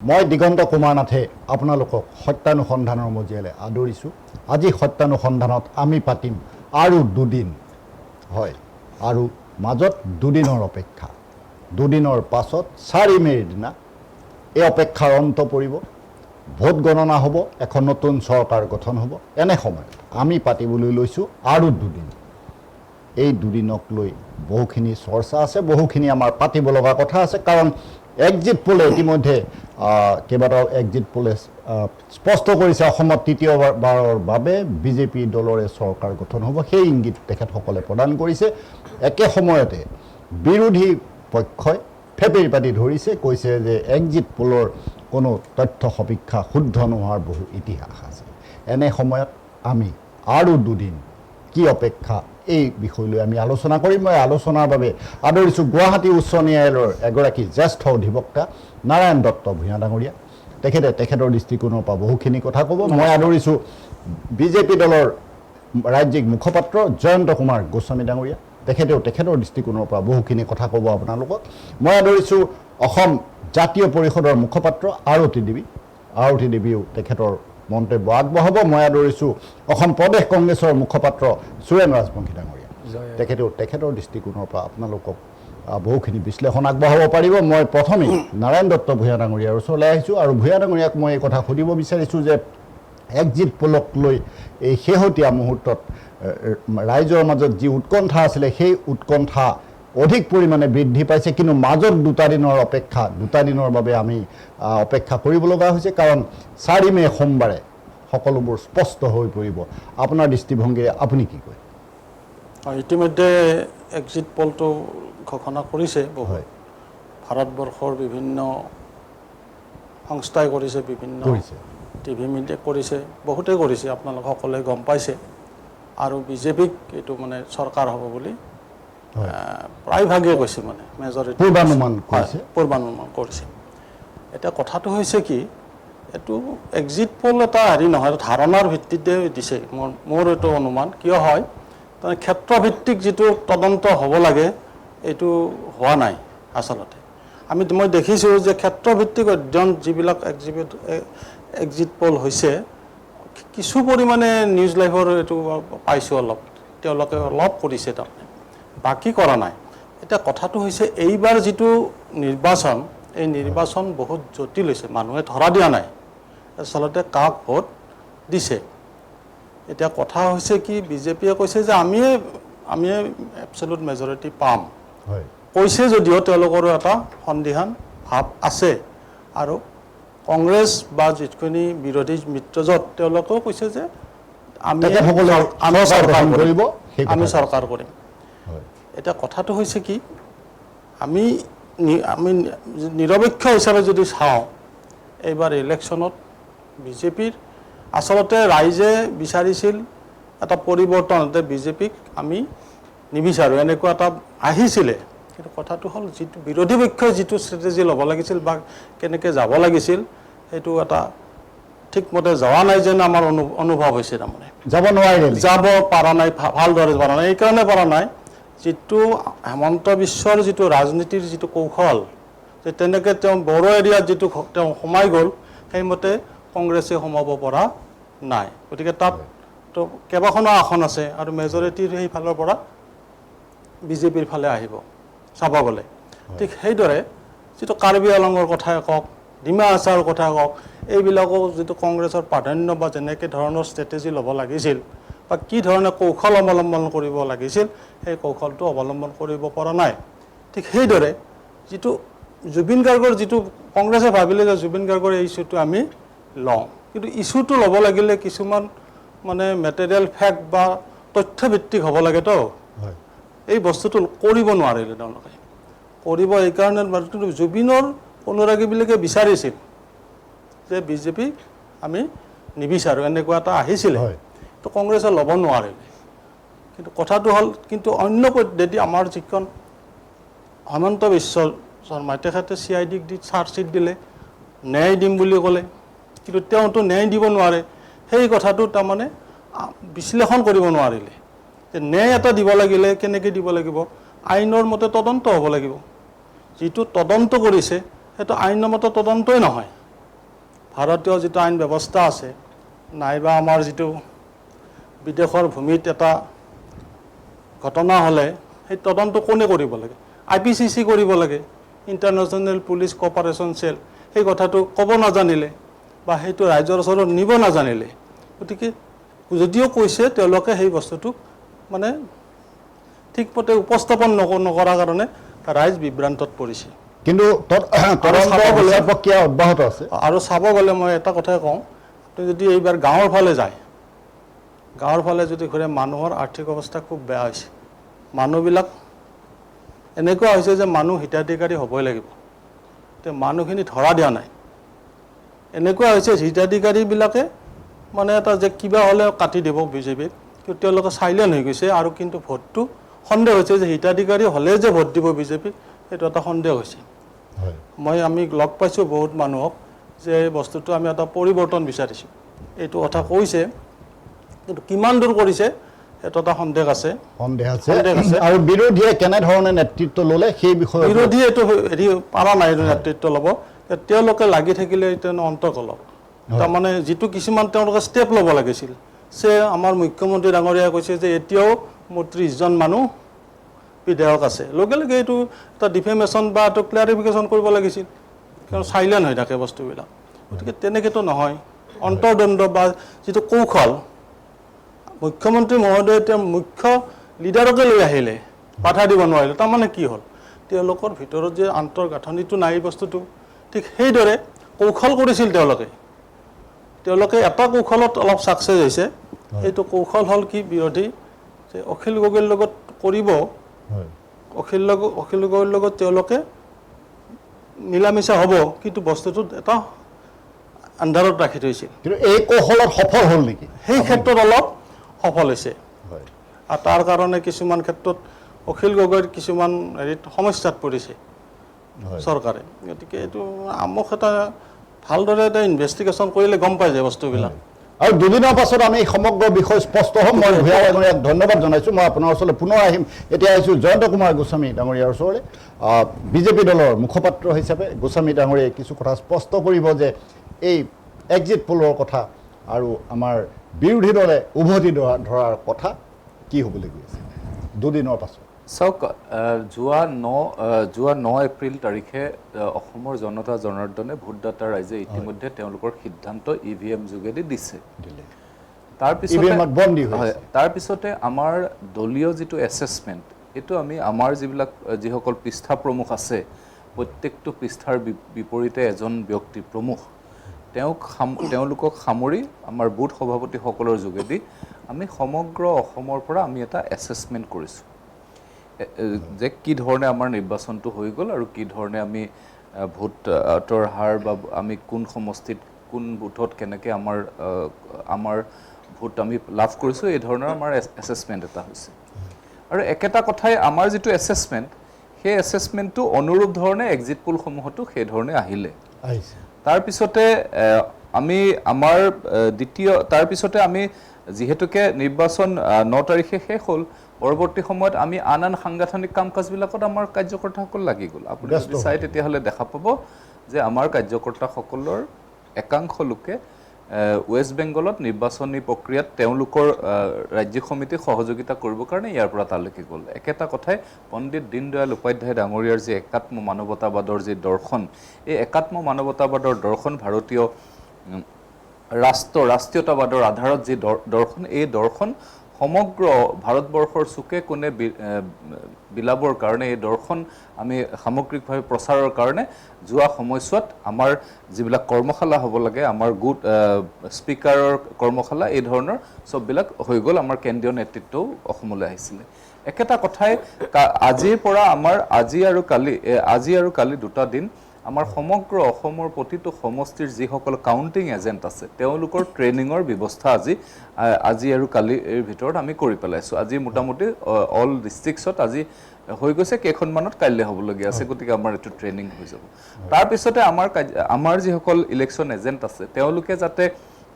মই দিগন্ত কুমাৰ নাথে আপোনালোকক সত্যানুসন্ধানৰ মজিয়ালে আদৰিছোঁ। আজি সত্যানুসন্ধানত আমি পাতিম আৰু দুদিন হয় আৰু মাজত দুদিনৰ অপেক্ষা। দুদিনৰ পাছত 4 মে'ৰ দিনা এই অপেক্ষাৰ অন্ত পৰিব। ভোট গণনা হ'ব, এখন নতুন চৰকাৰ গঠন হ'ব। এনে সময়ত আমি পাতিবলৈ লৈছোঁ আৰু দুদিন। এই দুদিনক লৈ বহুখিনি চৰ্চা আছে, বহুখিনি আমাৰ পাতিব লগা কথা আছে। কাৰণ এক্সিট পোলে ইতিমধ্যে কেইবাটাও এক্সিট পোলে স্পষ্ট কৰিছে অসমত তৃতীয়বাৰৰ বাবে বিজেপি দলৰে চৰকাৰ গঠন হ'ব। সেই ইংগিত তেখেতসকলে প্ৰদান কৰিছে। একে সময়তে বিৰোধী পক্ষই ফেপেৰি পাতি ধৰিছে, কৈছে যে এক্সিট পোলৰ কোনো তথ্য সমীক্ষা শুদ্ধ নোহোৱাৰ বহু ইতিহাস আছে। এনে সময়ত আমি আৰু দুদিন কি অপেক্ষা এই বিষয় লৈ আমি আলোচনা কৰিম। মই আলোচনাৰ বাবে আদৰিছোঁ গুৱাহাটী উচ্চ ন্যায়ালয়ৰ এগৰাকী জ্যেষ্ঠ অধিবক্তা নাৰায়ণ দত্ত ভূঞা ডাঙৰীয়া। তেখেতৰ দৃষ্টিকোণৰ পৰা বহুখিনি কথা ক'ব। মই আদৰিছোঁ বিজেপি দলৰ ৰাজ্যিক মুখপাত্ৰ জয়ন্ত কুমাৰ গোস্বামী ডাঙৰীয়া। তেখেতৰ দৃষ্টিকোণৰ পৰা বহুখিনি কথা ক'ব আপোনালোকক। মই আদৰিছোঁ অসম জাতীয় পৰিষদৰ মুখপাত্ৰ আৰতী দেৱীও তেখেতৰ মন্তব্য আগবঢ়াব। মই আদৰিছোঁ অসম প্ৰদেশ কংগ্ৰেছৰ মুখপাত্ৰ সুৰেন ৰাজবংশী ডাঙৰীয়া। তেখেতৰ দৃষ্টিকোণৰ পৰা আপোনালোকক বহুখিনি বিশ্লেষণ আগবঢ়াব পাৰিব। মই প্ৰথমেই নাৰায়ণ দত্ত ভূঞা ডাঙৰীয়াৰ ওচৰলৈ আহিছোঁ আৰু ভূঞা ডাঙৰীয়াক মই এই কথা সুধিব বিচাৰিছোঁ যে এক্সিট পোলক লৈ এই শেহতীয়া মুহূৰ্তত ৰাইজৰ মাজত যি উৎকণ্ঠা আছিলে, সেই উৎকণ্ঠা অধিক পৰিমাণে বৃদ্ধি পাইছে। কিন্তু মাজত দুটা দিনৰ বাবে আমি অপেক্ষা কৰিব লগা হৈছে। কাৰণ 4 মে' সোমবাৰে সকলোবোৰ স্পষ্ট হৈ পৰিব। আপোনাৰ দৃষ্টিভংগীৰে আপুনি কি কয়? ইতিমধ্যে এক্সিট পোলটো ঘোষণা কৰিছে। হয়, ভাৰতবৰ্ষৰ বিভিন্ন সংস্থাই কৰিছে, বিভিন্ন টিভি মিডিয়া কৰিছে, বহুতেই কৰিছে, আপোনালোক সকলোৱে গম পাইছে। আৰু বিজেপিক এইটো মানে চৰকাৰ হ'ব বুলি প্ৰায়ভাগে কৈছে, মানে মেজৰিটি পূৰ্বানুমান কৰিছে। এতিয়া কথাটো হৈছে কি, এইটো এক্সিট পোল এটা নহয়, ধাৰণাৰ ভিত্তিতে দিছে মোৰ এইটো অনুমান। কিয় হয়, তাৰমানে ক্ষেত্ৰভিত্তিক যিটো তদন্ত হ'ব লাগে এইটো হোৱা নাই আচলতে। মই দেখিছোঁ যে ক্ষেত্ৰভিত্তিক অধ্যয়ন যিবিলাক এক্সিট পোল হৈছে, কিছু পৰিমাণে নিউজ লাইভৰ এইটো পাইছোঁ, তেওঁলোকে অলপ কৰিছে, তাৰমানে বাকী কৰা নাই। এতিয়া কথাটো হৈছে এইবাৰ যিটো নিৰ্বাচন, এই নিৰ্বাচন বহুত জটিল হৈছে। মানুহে ধৰা দিয়া নাই আচলতে কাক ভোট দিছে। এতিয়া কথা হৈছে কি, বিজেপিয়ে কৈছে যে আমিয়ে এবছলুট মেজৰিটি পাম, কৈছে যদিও তেওঁলোকৰো এটা সন্দিহান ভাৱ আছে। আৰু কংগ্ৰেছ বা যিখিনি বিৰোধী মিত্ৰজোঁট তেওঁলোকেও কৈছে যে আমি চৰকাৰ কৰিম। এতিয়া কথাটো হৈছে কি, আমি নিৰপেক্ষ হিচাপে যদি চাওঁ, এইবাৰ ইলেকশ্যনত বিজেপিৰ আচলতে ৰাইজে বিচাৰিছিল এটা পৰিৱৰ্তন। বিজেপিক আমি নিবিচাৰোঁ এনেকুৱা এটা আহিছিলে। কিন্তু কথাটো হ'ল, যিটো বিৰোধী পক্ষই যিটো ষ্ট্ৰেটেজি ল'ব লাগিছিল বা কেনেকৈ যাব লাগিছিল, সেইটো এটা ঠিকমতে যোৱা নাই যেন আমাৰ অনুভৱ হৈছে। তাৰমানে যাব পৰা নাই, ভালদৰে পৰা নাই। এইকাৰণে পৰা নাই, যিটো হেমন্ত বিশ্বৰ যিটো ৰাজনীতিৰ যিটো কৌশল, যে তেনেকৈ তেওঁ বড়ো এৰিয়াত যিটো তেওঁ সোমাই গ'ল, সেইমতে কংগ্ৰেছে সোমাব পৰা নাই। গতিকে তাত কেইবাখনো আসন আছে আৰু মেজৰিটিৰ সেইফালৰ পৰা বিজেপিৰ ফালে আহিব চাব গ'লে। ঠিক সেইদৰে যিটো কাৰ্বি আংলঙৰ কথাই কওক, ডিমা হাছাওৰ কথা কওক, এইবিলাকো যিটো কংগ্ৰেছৰ প্ৰাধান্য বা যেনেকৈ ধৰণৰ ষ্ট্ৰেটেজি ল'ব লাগিছিল বা কি ধৰণে কৌশল অৱলম্বন কৰিব লাগিছিল, সেই কৌশলটো অৱলম্বন কৰিব পৰা নাই। ঠিক সেইদৰে যিটো জুবিন গাৰ্গৰ যিটো কংগ্ৰেছে ভাবিলে যে জুবিন গাৰ্গৰ এই ইছ্যুটো আমি লওঁ, কিন্তু ইছ্যুটো ল'ব লাগিলে কিছুমান মানে মেটেৰিয়েল ফেক্ট বা তথ্যভিত্তিক হ'ব লাগেতো। এই বস্তুটো কৰিব নোৱাৰিলে তেওঁলোকে। এইকাৰণে জুবিনৰ অনুৰাগীবিলাকে বিচাৰিছিল যে বিজেপিক আমি নিবিচাৰোঁ, এনেকুৱা এটা আহিছিলে। তো কংগ্ৰেছে ল'ব নোৱাৰিলে। কিন্তু কথাটো হ'ল, কিন্তু অন্য পদ্ধতি আমাৰ যিখন হেমন্ত বিশ্ব শৰ্মাই, তেখেতে CIDক দি চাৰ্জশ্বিট দিলে, ন্যায় দিম বুলি ক'লে, কিন্তু তেওঁতো ন্যায় দিব নোৱাৰে। সেই কথাটো তাৰমানে বিশ্লেষণ কৰিব নোৱাৰিলে যে ন্যায় এটা দিব লাগিলে কেনেকৈ দিব লাগিব, আইনৰ মতে তদন্ত হ'ব লাগিব। যিটো তদন্ত কৰিছে সেইটো আইনৰ মতে তদন্তই নহয়, ভাৰতীয় যিটো আইন ব্যৱস্থা আছে নাইবা আমাৰ যিটো বিদেশৰ ভূমিত এটা ঘটনা হ'লে সেই তদন্ত কোনে কৰিব লাগে IPCC কৰিব লাগে ইণ্টাৰনেশ্যনেল পুলিচ কোঅপাৰেশ্যন চেল সেই কথাটো ক'ব নাজানিলে বা সেইটো ৰাইজৰ ওচৰত নিব নাজানিলে গতিকে যদিও কৈছে তেওঁলোকে সেই বস্তুটো মানে ঠিকমতে উপস্থাপন নকৰাৰ কাৰণে ৰাইজ বিভ্ৰান্তত পৰিছে কিন্তু প্ৰক্ৰিয়া অব্যাহত আছে আৰু চাব গ'লে মই এটা কথাই কওঁ আপুনি যদি এইবাৰ গাঁৱৰ ফালে যায় গাঁৱৰ ফালে যদি ঘূৰে মানুহৰ আৰ্থিক অৱস্থা খুব বেয়া হৈছে মানুহবিলাক এনেকুৱা হৈছে যে মানুহ হিতাধিকাৰী হ'বই লাগিব তে মানুহখিনি ধৰা দিয়া নাই এনেকুৱা হৈছে হিতাধিকাৰীবিলাকে মানে এটা যে কিবা হ'লে কাটি দিব বিজেপিক কিন্তু তেওঁলোকে চাইলেণ্ট হৈ গৈছে আৰু কিন্তু ভোটটো সন্দেহ হৈছে যে হিতাধিকাৰী হ'লে যে ভোট দিব বিজেপিক সেইটো এটা সন্দেহ হৈছে আমি লগ পাইছোঁ বহুত মানুহক যে এই বস্তুটো আমি এটা পৰিৱৰ্তন বিচাৰিছোঁ এইটো কথা কৈছে কিন্তু কিমান দূৰ কৰিছে সেইটো এটা সন্দেহ আছে আৰু বিৰোধীয়ে কেনেধৰণে নেতৃত্ব ল'লে সেই বিষয়ে বিৰোধীয়ে এইটো হেৰি পাৰা নাই নেতৃত্ব ল'ব তেওঁলোকে লাগি থাকিলে এতিয়া অন্তকলক তাৰমানে যিটো কিছুমান তেওঁলোকে ষ্টেপ ল'ব লাগিছিল যে আমাৰ মুখ্যমন্ত্ৰী ডাঙৰীয়াই কৈছে যে এতিয়াও মোৰ 30জন মানুহ বিধায়ক আছে লগে লগে এইটো এটা ডিফেমেশ্যন বা এইটো ক্লিয়াৰিফিকেশ্যন কৰিব লাগিছিল কাৰণ চাইলেণ্ট হৈ থাকে বস্তুবিলাক গতিকে তেনেকৈতো নহয় অন্তৰ্দ্বন্দ্ব বা যিটো কৌশল মুখ্যমন্ত্ৰী মহোদয়ে এতিয়া মুখ্য লিডাৰকে লৈ আহিলে বাধা দিব নোৱাৰিলে তাৰমানে কি হ'ল তেওঁলোকৰ ভিতৰত যে আন্তঃগাঁথনিটো নাই বস্তুটো ঠিক সেইদৰে কৌশল কৰিছিল তেওঁলোকে এটা কৌশলত অলপ ছাকচেছ হৈছে এইটো কৌশল হ'ল কি বিৰোধী যে অখিল গগৈৰ লগত কৰিব অখিল গগৈৰ লগত তেওঁলোকে মিলামিছা হ'ব কিন্তু বস্তুটো এটা আন্ধাৰত ৰাখি থৈছিল কিন্তু এই কৌশলত সফল হ'ল নেকি সেই ক্ষেত্ৰত অলপ সফল হৈছে আৰু তাৰ কাৰণে কিছুমান ক্ষেত্ৰত অখিল গগৈৰ কিছুমান হেৰিত সমস্যাত পৰিছে চৰকাৰে গতিকে এইটো আমক এটা ভালদৰে এটা ইনভেষ্টিগেশ্যন কৰিলে গম পাই যায় বস্তুবিলাক আৰু দুদিনৰ পাছত আমি সমগ্ৰ বিষয় স্পষ্ট হ'ম মই ভূঞা ডাঙৰীয়াক ধন্যবাদ জনাইছোঁ মই আপোনাৰ ওচৰলৈ পুনৰ আহিম এতিয়া আহিছোঁ জয়ন্ত কুমাৰ গোস্বামী ডাঙৰীয়াৰ ওচৰলৈ বিজেপি দলৰ মুখপাত্ৰ হিচাপে গোস্বামী ডাঙৰীয়াই কিছু কথা স্পষ্ট কৰিব যে এই এক্সিট পোলৰ কথা আৰু আমাৰ বিৰোধী দলে উভতি ধৰাৰ কথা কি হ'বলৈ গৈ আছে দুদিনৰ পাছত চাওক যোৱা 9 এপ্ৰিল তাৰিখে অসমৰ জনতা জনাৰ্দনে ভোটদাতা ৰাইজে ইতিমধ্যে তেওঁলোকৰ সিদ্ধান্ত EVM যোগেদি দিছে তাৰপিছতে আমাৰ দলীয় যিটো এছেছমেণ্ট এইটো আমি আমাৰ যিসকল পৃষ্ঠা প্ৰমুখ আছে প্ৰত্যেকটো পৃষ্ঠাৰ বিপৰীতে এজন ব্যক্তি প্ৰমুখ তেওঁলোকক সামৰি আমাৰ বুথ সভাপতিসকলৰ যোগেদি আমি সমগ্ৰ অসমৰ পৰা আমি এটা এছেছমেণ্ট কৰিছোঁ যে কি ধৰণে আমাৰ নিৰ্বাচনটো হৈ গ'ল আৰু কি ধৰণে আমি ভোটৰ হাৰ বা আমি কোন সমষ্টিত কোন বুথত কেনেকৈ আমাৰ ভোট আমি লাভ কৰিছোঁ এই ধৰণৰ আমাৰ এছেছমেণ্ট এটা হৈছে আৰু একেটা কথাই আমাৰ যিটো এছেছমেণ্ট সেই এছেছমেণ্টটো অনুৰূপ ধৰণে এক্সিট পোলসমূহতো সেই ধৰণে আহিলে তাৰপিছতে আমি আমাৰ তাৰপিছতে আমি যিহেতুকে নিৰ্বাচন 9 তাৰিখে শেষ হ'ল পৰৱৰ্তী সময়ত আমি আন সাংগঠনিক কাম কাজবিলাকত আমাৰ কাৰ্যকৰ্তাসকল লাগি গ'ল আপুনি যদি চাই তেতিয়াহ'লে দেখা পাব যে আমাৰ কাৰ্যকৰ্তাসকলৰ একাংশ লোকে ৱেষ্ট বেংগলত নিৰ্বাচনী প্ৰক্ৰিয়াত তেওঁলোকৰ ৰাজ্যিক সমিতিক সহযোগিতা কৰিবৰ কাৰণে ইয়াৰ পৰা তালৈকে গ'ল একেটা কথাই পণ্ডিত দীনদয়াল উপাধ্যায় ডাঙৰীয়াৰ যি একাত্ম মানৱতাবাদৰ যি দৰ্শন এই একাত্ম মানৱতাবাদৰ দৰ্শন ভাৰতীয় ৰাষ্ট্ৰীয়তাবাদৰ আধাৰত যি দৰ্শন এই দৰ্শন সমগ্ৰ ভাৰতবৰ্ষৰ চুকে কোণে বিলাবৰ কাৰণে এই দৰ্শন আমি সামগ্ৰিকভাৱে প্ৰচাৰৰ কাৰণে যোৱা সময়ছোৱাত আমাৰ যিবিলাক কৰ্মশালা হ'ব লাগে আমাৰ গোট স্পীকাৰৰ কৰ্মশালা এই ধৰণৰ চববিলাক হৈ গ'ল আমাৰ কেন্দ্ৰীয় নেতৃত্বও অসমলৈ আহিছিলে একেটা কথাই আজিৰ পৰা আমাৰ আজি আৰু কালি দুটা দিন আমাৰ সমগ্ৰ অসমৰ প্ৰতিটো সমষ্টিৰ যিসকল কাউণ্টিং এজেণ্ট আছে তেওঁলোকৰ ট্ৰেইনিঙৰ ব্যৱস্থা আজি আৰু কালিৰ ভিতৰত আমি কৰি পেলাইছোঁ আজি মোটামুটি অল ডিষ্ট্ৰিক্টছত আজি হৈ গৈছে কেইখনমানত কাইলৈ হ'বলগীয়া আছে গতিকে আমাৰ এইটো ট্ৰেইনিং হৈ যাব তাৰপিছতে আমাৰ যিসকল ইলেকশ্যন এজেণ্ট আছে তেওঁলোকে যাতে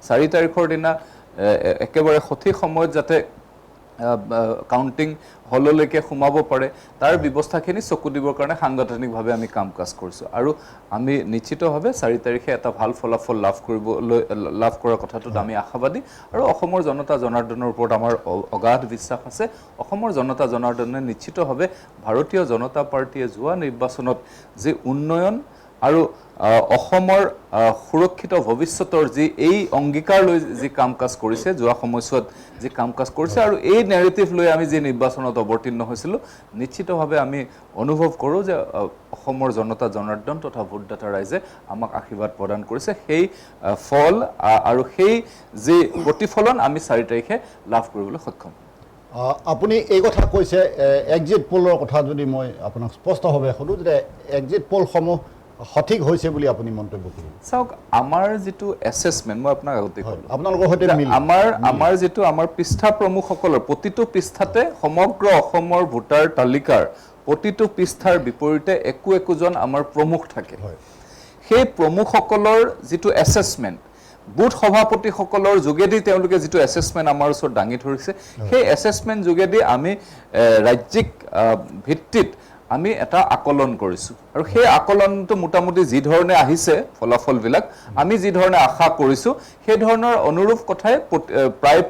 4 তাৰিখৰ দিনা একেবাৰে সঠিক সময়ত যাতে কাউণ্টিং হললৈকে সোমাব পাৰে তাৰ ব্যৱস্থাখিনি চকু দিবৰ কাৰণে সাংগঠনিকভাৱে আমি কাম কাজ কৰিছোঁ আৰু আমি নিশ্চিতভাৱে 4 তাৰিখে এটা ভাল ফলাফল লাভ কৰাৰ কথাটোত আমি আশাবাদী আৰু অসমৰ জনতা জনাৰ্দনৰ ওপৰত আমাৰ অগাধ বিশ্বাস আছে অসমৰ জনতা জনাৰ্দনে নিশ্চিতভাৱে ভাৰতীয় জনতা পাৰ্টীয়ে যোৱা নিৰ্বাচনত যি উন্নয়ন আৰু অসমৰ সুৰক্ষিত ভৱিষ্যতৰ যি এই অংগীকাৰ লৈ যি কাম কাজ কৰিছে যোৱা সময়ছোৱাত যি কাম কাজ কৰিছে আৰু এই নেৰেটিভ লৈ আমি যি নিৰ্বাচনত অৱতীৰ্ণ হৈছিলোঁ নিশ্চিতভাৱে আমি অনুভৱ কৰোঁ যে অসমৰ জনতা জনাৰ্দন তথা ভোটদাতা ৰাইজে আমাক আশীৰ্বাদ প্ৰদান কৰিছে সেই ফল আৰু সেই যি প্ৰতিফলন আমি 4 তাৰিখে লাভ কৰিবলৈ সক্ষম আপুনি এই কথা কৈছে এক্সিট পোলৰ কথা যদি মই আপোনাক স্পষ্টভাৱে সোধোঁ যে এক্সিট পোলসমূহ সঠিক হৈছে বুলি আপুনি মন্তব্য কৰিব চাওক আমাৰ যিটো এছেছমেণ্ট মই আপোনাক আগতে ক'লোঁ আপোনালোকৰ সৈতে আমাৰ যিটো আমাৰ পৃষ্ঠা প্ৰমুখসকলৰ প্ৰতিটো পৃষ্ঠাতে সমগ্ৰ অসমৰ ভোটাৰ তালিকাৰ প্ৰতিটো পৃষ্ঠাৰ বিপৰীতে একোজন আমাৰ প্ৰমুখ থাকে সেই প্ৰমুখসকলৰ যিটো এছেছমেণ্ট বুথ সভাপতিসকলৰ যোগেদি তেওঁলোকে যিটো এছেছমেণ্ট আমাৰ ওচৰত দাঙি ধৰিছে সেই এছেছমেণ্ট যোগেদি আমি ৰাজ্যিক ভিত্তিত আমি এটা আকলন কৰিছোঁ আৰু সেই আকলনটো মোটামুটি যি ধৰণে আহিছে ফলাফলবিলাক আমি যি ধৰণে আশা কৰিছোঁ সেই ধৰণৰ অনুৰূপ কথাই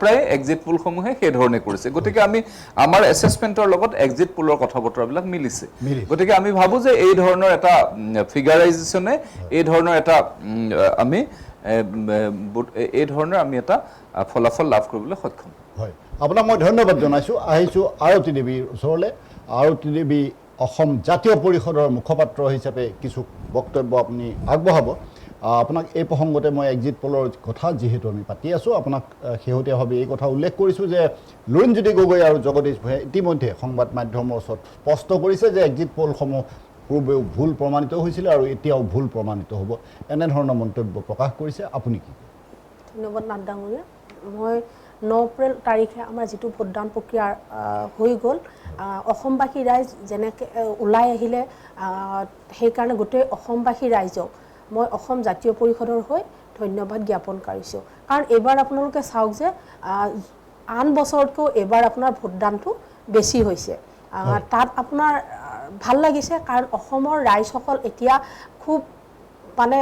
প্ৰায় এক্সিট পোলসমূহে সেই ধৰণে কৰিছে গতিকে আমি আমাৰ এছেছমেণ্টৰ লগত এক্সিট পোলৰ কথা বতৰাবিলাক মিলিছে গতিকে আমি ভাবোঁ যে এই ধৰণৰ এটা ফিগাৰাইজেশ্যনে এই ধৰণৰ এটা আমি এটা ফলাফল লাভ কৰিবলৈ সক্ষম হয় আপোনাক মই ধন্যবাদ জনাইছোঁ আহিছোঁ আৰতী দেৱীৰ ওচৰলৈ আৰতী দেৱী অসম জাতীয় পৰিষদৰ মুখপাত্ৰ হিচাপে কিছু বক্তব্য আপুনি আগবঢ়াব আপোনাক এই প্ৰসংগতে মই এক্সিট পোলৰ কথা যিহেতু আমি পাতি আছোঁ আপোনাক শেহতীয়াভাৱে এই কথা উল্লেখ কৰিছোঁ যে লুৰিণজ্যোতি গগৈ আৰু জগদীশ ভূঞাই ইতিমধ্যে সংবাদ মাধ্যমৰ ওচৰত স্পষ্ট কৰিছে যে এক্সিট পোলসমূহ পূৰ্বেও ভুল প্ৰমাণিত হৈছিলে আৰু এতিয়াও ভুল প্ৰমাণিত হ'ব এনেধৰণৰ মন্তব্য প্ৰকাশ কৰিছে আপুনি কি ধন্যবাদ নাথ ডাঙৰীয়া মই 9 এপ্ৰিল তাৰিখে আমাৰ যিটো ভোটদান প্ৰক্ৰিয়া হৈ গ'ল অসমবাসী ৰাইজ যেনেকৈ ওলাই আহিলে সেইকাৰণে গোটেই অসমবাসী ৰাইজক মই অসম জাতীয় পৰিষদৰ হৈ ধন্যবাদ জ্ঞাপন কৰিছোঁ কাৰণ এইবাৰ আপোনালোকে চাওক যে আন বছৰতকৈ এইবাৰ আপোনাৰ ভোটদানটো বেছি হৈছে তাত আপোনাৰ ভাল লাগিছে কাৰণ অসমৰ ৰাইজসকল এতিয়া খুব মানে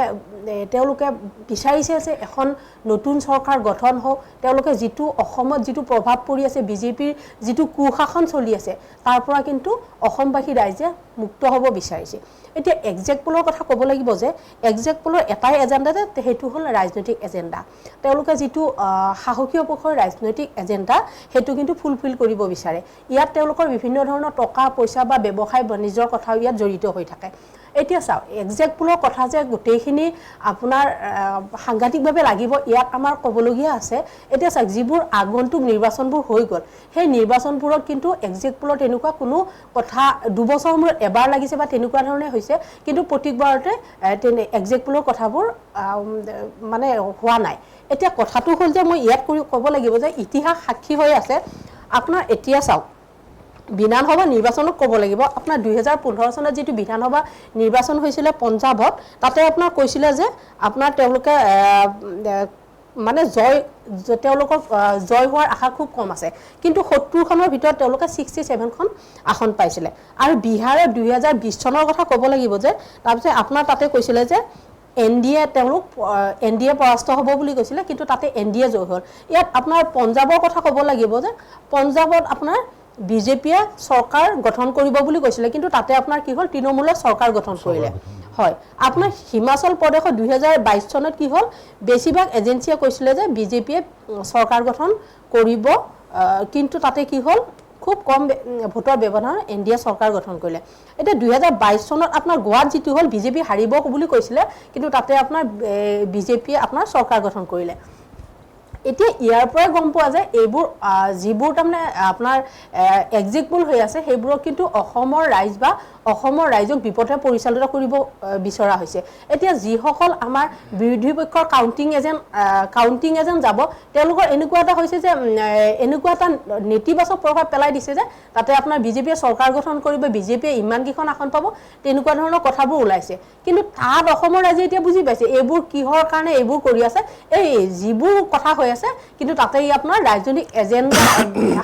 তেওঁলোকে বিচাৰিছে যে এখন নতুন চৰকাৰ গঠন হওক তেওঁলোকে যিটো অসমত যিটো প্ৰভাৱ পৰি আছে বিজেপিৰ যিটো কুশাসন চলি আছে তাৰ পৰা কিন্তু অসমবাসী ৰাইজে মুক্ত হ'ব বিচাৰিছে এতিয়া এক্সিট পোলৰ কথা ক'ব লাগিব যে এক্সিট পোলৰ এটাই এজেণ্ডা সেইটো হ'ল ৰাজনৈতিক এজেণ্ডা তেওঁলোকে যিটো সাহসীয় পক্ষৰ ৰাজনৈতিক এজেণ্ডা সেইটো কিন্তু ফুলফিল কৰিব বিচাৰে ইয়াত তেওঁলোকৰ বিভিন্ন ধৰণৰ টকা পইচা বা ব্যৱসায় বাণিজ্যৰ কথাও ইয়াত জড়িত হৈ থাকে এতিয়া চাওক এক্সিট পোলৰ কথা যে গোটেইখিনি আপোনাৰ সাংঘাতিকভাৱে লাগিব ইয়াত আমাৰ ক'বলগীয়া আছে এতিয়া চাওক যিবোৰ আগন্তুক নিৰ্বাচনবোৰ হৈ গ'ল সেই নিৰ্বাচনবোৰত কিন্তু এক্সিট পোলৰ তেনেকুৱা কোনো কথা 2 বছৰৰ মূৰত এবাৰ লাগিছে বা তেনেকুৱা ধৰণে হৈছে কিন্তু প্ৰত্যেকবাৰতে এক্সিট পোলৰ কথাবোৰ মানে হোৱা নাই এতিয়া কথাটো হ'ল যে মই ইয়াত ক'ব লাগিব যে ইতিহাস সাক্ষী হৈ আছে আপোনাৰ এতিয়া চাওক বিধানসভা নিৰ্বাচনত ক'ব লাগিব আপোনাৰ 2015 চনত যিটো বিধানসভা নিৰ্বাচন হৈছিলে পঞ্জাৱত তাতে আপোনাৰ কৈছিলে যে আপোনাৰ তেওঁলোকে মানে তেওঁলোকৰ জয় হোৱাৰ আশা খুব কম আছে কিন্তু 70খনৰ ভিতৰত তেওঁলোকে 67খন আসন পাইছিলে আৰু বিহাৰৰ 2020 চনৰ কথা ক'ব লাগিব যে তাৰপিছত আপোনাৰ তাতে কৈছিলে যে এনডিএ পৰাস্ত হ'ব বুলি কৈছিলে কিন্তু তাতে এনডিএ জয় হ'ল ইয়াত আপোনাৰ পঞ্জাৱৰ কথা ক'ব লাগিব যে পঞ্জাৱত আপোনাৰ বিজেপিয়ে চৰকাৰ গঠন কৰিব বুলি কৈছিলে কিন্তু তাতে আপোনাৰ কি হ'ল তৃণমূলে চৰকাৰ গঠন কৰিলে হয় আপোনাৰ হিমাচল প্ৰদেশত 2022 চনত কি হ'ল বেছিভাগ এজেন্সিয়ে কৈছিলে যে বিজেপিয়ে চৰকাৰ গঠন কৰিব কিন্তু তাতে কি হ'ল খুব কম ভোটৰ ব্যৱধান এনডিএ চৰকাৰ গঠন কৰিলে এতিয়া 2022 চনত আপোনাৰ গোৱাত যিটো হ'ল বিজেপি হাৰিব বুলি কৈছিলে কিন্তু তাতে আপোনাৰ বিজেপিয়ে আপোনাৰ চৰকাৰ গঠন কৰিলে এতিয়া ইয়াৰ পৰা গম পোৱা যায় এইবোৰ যিবোৰ তাৰমানে আপোনাৰ এক্সিট পোল হৈ আছে সেইবোৰক কিন্তু অসমৰ ৰাইজ বা অসমৰ ৰাইজক বিপথে পৰিচালিত কৰিব বিচৰা হৈছে এতিয়া যিসকল আমাৰ বিৰোধী পক্ষৰ কাউণ্টিং এজেণ্ট যাব তেওঁলোকৰ এনেকুৱা এটা হৈছে যে এনেকুৱা এটা নেতিবাচক প্ৰভাৱ পেলাই দিছে যে তাতে আপোনাৰ বিজেপিয়ে চৰকাৰ গঠন কৰিব বিজেপিয়ে ইমানকেইখন আসন পাব তেনেকুৱা ধৰণৰ কথাবোৰ ওলাইছে কিন্তু তাত অসমৰ ৰাইজে এতিয়া বুজি পাইছে এইবোৰ কিহৰ কাৰণে এইবোৰ কৰি আছে এই যিবোৰ কথা হৈ আছে কিন্তু তাতে ই আপোনাৰ ৰাজনৈতিক এজেণ্ডা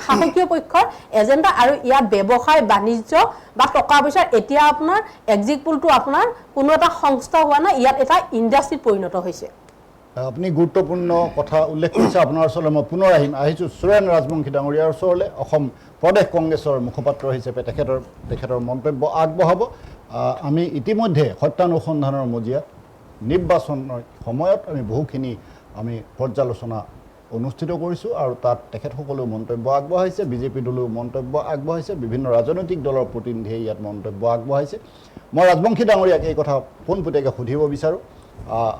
শাসকীয় পক্ষৰ এজেণ্ডা আৰু ইয়াত ব্যৱসায় বাণিজ্য বা টকা পইচাৰ এতিয়া আপোনাৰ এক্সিট পোলটো আপোনাৰ কোনো এটা সংস্থা হোৱা নাই ইয়াত এটা ইণ্ডাষ্ট্ৰীত পৰিণত হৈছে আপুনি গুৰুত্বপূৰ্ণ কথা উল্লেখ কৰিছে আপোনাৰ ওচৰলৈ মই পুনৰ আহিছোঁ সুৰেন ৰাজবংশী ডাঙৰীয়াৰ ওচৰলৈ অসম প্ৰদেশ কংগ্ৰেছৰ মুখপাত্ৰ হিচাপে তেখেতৰ মন্তব্য আগবঢ়াব আমি ইতিমধ্যে সত্যানুসন্ধানৰ মজিয়াত নিৰ্বাচনৰ সময়ত আমি বহুখিনি আমি পৰ্যালোচনা অনুষ্ঠিত কৰিছোঁ আৰু তাত তেখেতসকলেও মন্তব্য আগবঢ়াইছে বিজেপি দলেও মন্তব্য আগবঢ়াইছে বিভিন্ন ৰাজনৈতিক দলৰ প্ৰতিনিধিয়ে ইয়াত মন্তব্য আগবঢ়াইছে মই ৰাজবংশী ডাঙৰীয়াক এই কথা পোনপটীয়াকৈ সুধিব বিচাৰোঁ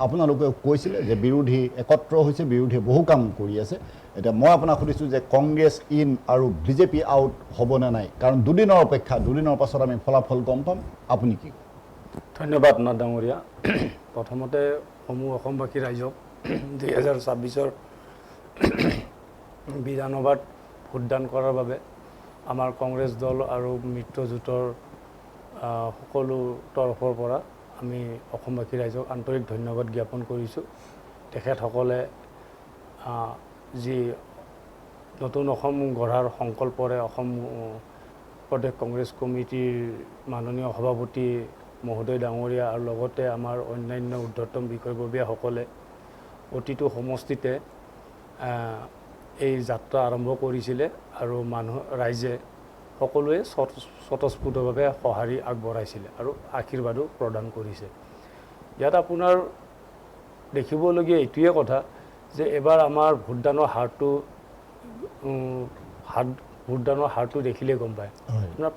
আপোনালোকে কৈছিলে যে বিৰোধী একত্ৰ হৈছে বিৰোধীয়ে বহু কাম কৰি আছে এতিয়া মই আপোনাক সুধিছোঁ যে কংগ্ৰেছ ইন আৰু বিজেপি আউট হ'বনে নাই কাৰণ দুদিনৰ অপেক্ষা দুদিনৰ পাছত আমি ফলাফল গম পাম আপুনি কি ধন্যবাদ নাথ ডাঙৰীয়া প্ৰথমতে সমূহ অসমবাসী ৰাইজক 2026 বিধানসভাত ভোটদান কৰাৰ বাবে আমাৰ কংগ্ৰেছ দল আৰু মিত্ৰজোঁটৰ সকলো তৰফৰ পৰা আমি অসমবাসী ৰাইজক আন্তৰিক ধন্যবাদ জ্ঞাপন কৰিছোঁ তেখেতসকলে যি নতুন অসম গঢ়াৰ সংকল্পৰে অসম প্ৰদেশ কংগ্ৰেছ কমিটিৰ মাননীয় সভাপতি মহোদয় ডাঙৰীয়া আৰু লগতে আমাৰ অন্যান্য ঊৰ্ধ্বতম বিষয়ববীয়াসকলে প্ৰতিটো সমষ্টিতে এই যাত্ৰা আৰম্ভ কৰিছিলে আৰু ৰাইজে সকলোৱে স্বতঃস্ফূৰ্তভাৱে সঁহাৰি আগবঢ়াইছিলে আৰু আশীৰ্বাদো প্ৰদান কৰিছে ইয়াত আপোনাৰ দেখিবলগীয়া এইটোৱে কথা যে এবাৰ আমাৰ ভোটদানৰ হাৰটো দেখিলে গম পায় আপোনাৰ